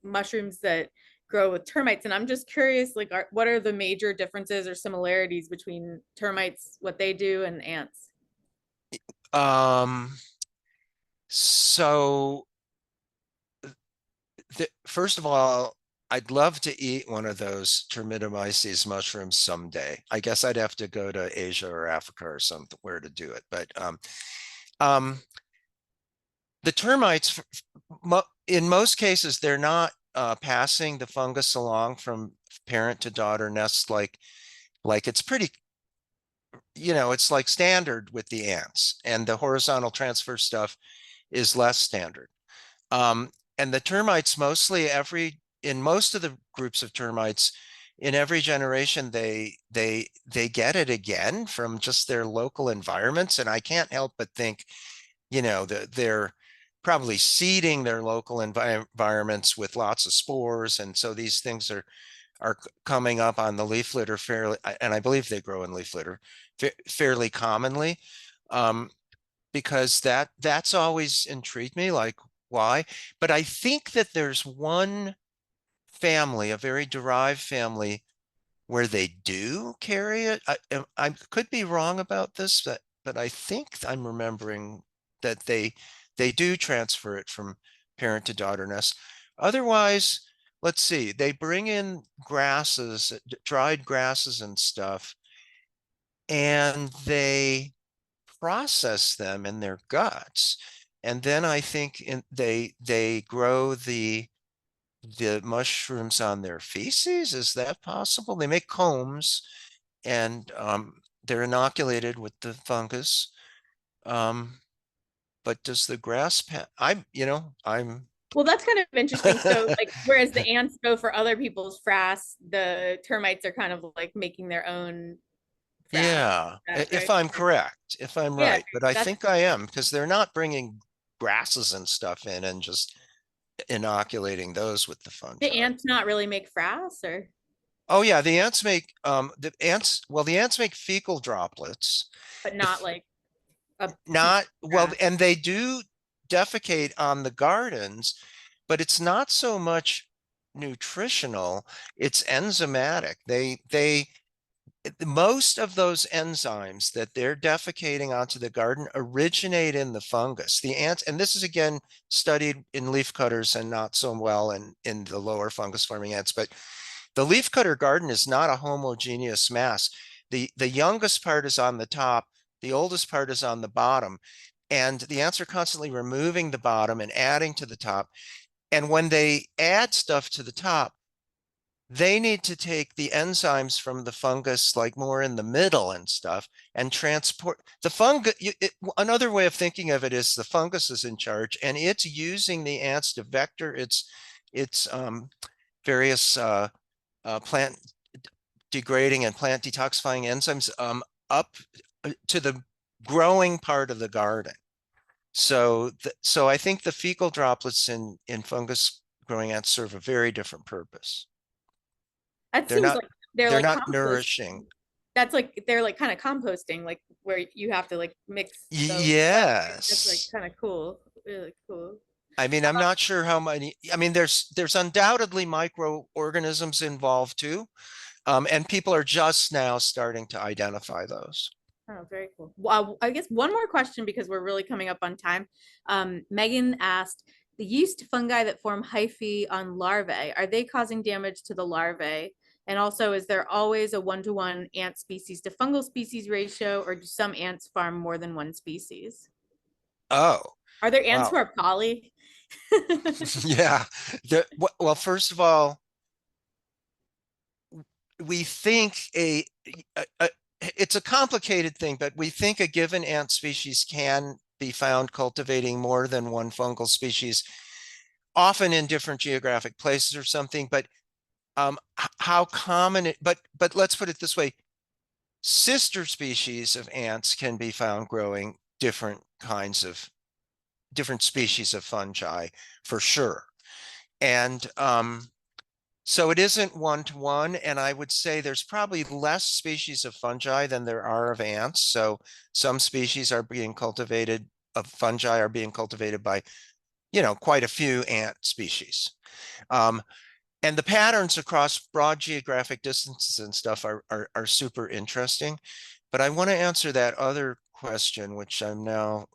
[SPEAKER 2] mushrooms that grow with termites. And I'm just curious, like, what are the major differences or similarities between termites, what they do, and ants?
[SPEAKER 1] So first of all, I'd love to eat one of those termitomyces mushrooms someday. I guess I'd have to go to Asia or Africa or somewhere to do it. But the termites, in most cases, they're not passing the fungus along from parent to daughter nests like it's pretty, it's like standard with the ants, and the horizontal transfer stuff is less standard. And the termites mostly in most of the groups of termites, in every generation, they get it again from just their local environments. And I can't help but think, that they're probably seeding their local environments with lots of spores. And so these things are coming up on the leaf litter fairly, and I believe they grow in leaf litter fairly commonly, because that's always intrigued me, like why. But I think that there's one family, a very derived family, where they do carry it. I could be wrong about this, but I think I'm remembering that they do transfer it from parent to daughter nest. Otherwise, let's see, they bring in grasses, dried grasses and stuff, and they process them in their guts. And then I think they grow the mushrooms on their feces. Is that possible? They make combs, and they're inoculated with the fungus. But does the grass I'm
[SPEAKER 2] Well, that's kind of interesting. So, like, whereas the ants go for other people's frass, the termites are kind of like making their own frass.
[SPEAKER 1] Yeah, if I'm correct, if I'm
[SPEAKER 2] Yeah,
[SPEAKER 1] right, but I think I am, because they're not bringing grasses and stuff in and just inoculating those with the fungi.
[SPEAKER 2] the ants not really make frass, or
[SPEAKER 1] Oh yeah, the ants make the ants make fecal droplets.
[SPEAKER 2] but not like a
[SPEAKER 1] Not well,
[SPEAKER 2] grass.
[SPEAKER 1] and they do defecate on the gardens, but it's not so much nutritional, it's enzymatic. most of those enzymes that they're defecating onto the garden originate in the fungus. The ants, and this is again studied in leafcutters and not so well in the lower fungus forming ants, but the leafcutter garden is not a homogeneous mass. The youngest part is on the top, the oldest part is on the bottom, and the ants are constantly removing the bottom and adding to the top. And when they add stuff to the top, they need to take the enzymes from the fungus, like more in the middle and stuff, and transport the fungus. Another way of thinking of it is the fungus is in charge, and it's using the ants to vector its various plant degrading and plant detoxifying enzymes up to the growing part of the garden. So, so I think the fecal droplets in fungus growing ants serve a very different purpose.
[SPEAKER 2] That
[SPEAKER 1] They're
[SPEAKER 2] seems
[SPEAKER 1] not
[SPEAKER 2] like they're
[SPEAKER 1] they're
[SPEAKER 2] like
[SPEAKER 1] not
[SPEAKER 2] compost.
[SPEAKER 1] nourishing.
[SPEAKER 2] That's like they're like kind of composting, like where you have to like mix the that's like
[SPEAKER 1] Yes.
[SPEAKER 2] kind of cool, really cool.
[SPEAKER 1] I mean, I'm not sure how many. I mean, there's undoubtedly microorganisms involved too, and people are just now starting to identify those.
[SPEAKER 2] Oh, very cool. Well, I guess one more question because we're really coming up on time. Megan asked, the yeast fungi that form hyphae on larvae, are they causing damage to the larvae? And also, is there always a one-to-one ant species to fungal species ratio, or do some ants farm more than one species?
[SPEAKER 1] Oh,
[SPEAKER 2] Are there ants who
[SPEAKER 1] wow.
[SPEAKER 2] are poly?
[SPEAKER 1] Yeah. Well, first of all, we think it's a complicated thing, but we think a given ant species can be found cultivating more than one fungal species, often in different geographic places or something. But how common it, but let's put it this way: sister species of ants can be found growing different species of fungi for sure. And so it isn't one-to-one, and I would say there's probably less species of fungi than there are of ants. So some species are being cultivated, of fungi are being cultivated by, quite a few ant species. And the patterns across broad geographic distances and stuff are super interesting. But I want to answer that other question, which I'm now.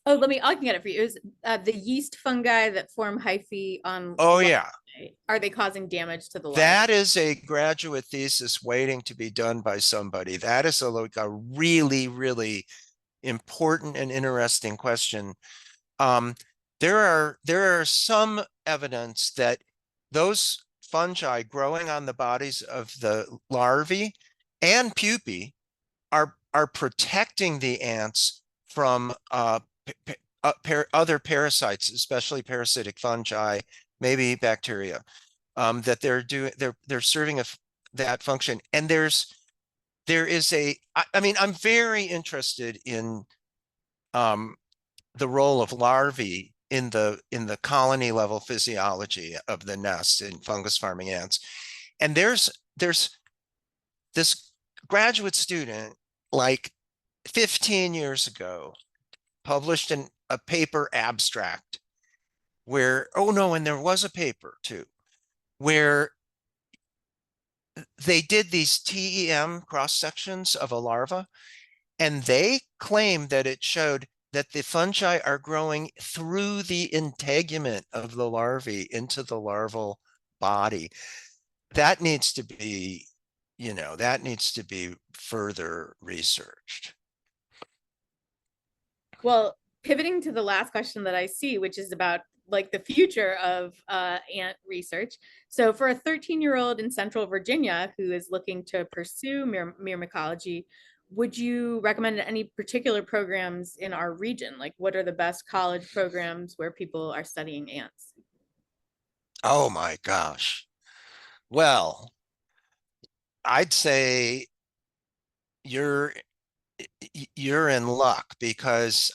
[SPEAKER 2] Oh, I can get it for you. It was the yeast fungi that form hyphae on
[SPEAKER 1] Oh,
[SPEAKER 2] larvae.
[SPEAKER 1] yeah.
[SPEAKER 2] Are they causing damage to the larvae?
[SPEAKER 1] That is a graduate thesis waiting to be done by somebody. That is like a really, really important and interesting question. There are some evidence that those fungi growing on the bodies of the larvae and pupae are protecting the ants from other parasites, especially parasitic fungi, maybe bacteria. That they're serving that function. And there is I mean, I'm very interested in the role of larvae in the colony level physiology of the nest in fungus farming ants. And there's this graduate student, like 15 years ago, published a paper abstract where, oh no, and there was a paper too, where they did these TEM cross sections of a larva, and they claimed that it showed that the fungi are growing through the integument of the larvae into the larval body. That needs to be, that needs to be further researched.
[SPEAKER 2] Well, pivoting to the last question that I see, which is about like the future of ant research. So for a 13-year-old in Central Virginia who is looking to pursue myrmecology, would you recommend any particular programs in our region? Like what are the best college programs where people are studying ants?
[SPEAKER 1] Oh my gosh. Well, I'd say you're in luck because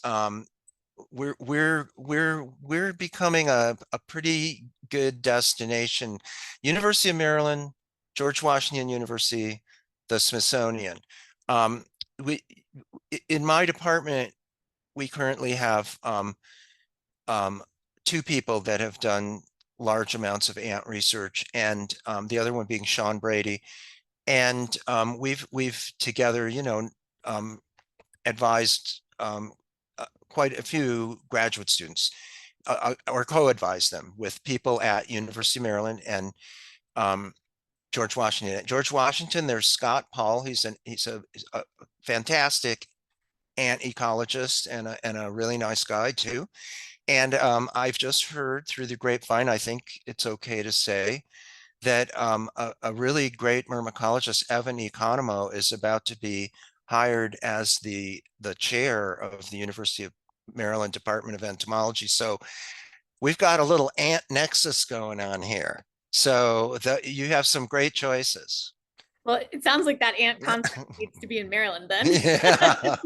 [SPEAKER 1] we're becoming a pretty good destination. University of Maryland, George Washington University, the Smithsonian. We in my department, we currently have two people that have done large amounts of ant research, and the other one being Sean Brady. And we've together, advised quite a few graduate students, or co-advised them with people at University of Maryland and George Washington. At George Washington, there's Scott Paul. He's a fantastic ant ecologist and a really nice guy too. And I've just heard through the grapevine, I think it's okay to say, that a really great myrmecologist, Evan Economo, is about to be hired as the chair of the University of Maryland Department of Entomology. So we've got a little ant nexus going on here. So you have some great choices.
[SPEAKER 2] Well, it sounds like that ant conference needs to be in Maryland then.
[SPEAKER 1] Yeah.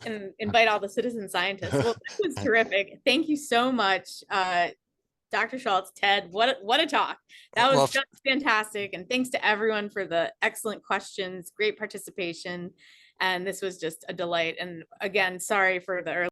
[SPEAKER 2] And invite all the citizen scientists. Well, that was terrific. Thank you so much, Dr. Schultz, Ted. What a talk. That was
[SPEAKER 1] Well,
[SPEAKER 2] just fantastic. And thanks to everyone for the excellent questions, great participation. And this was just a delight. And again, sorry for the early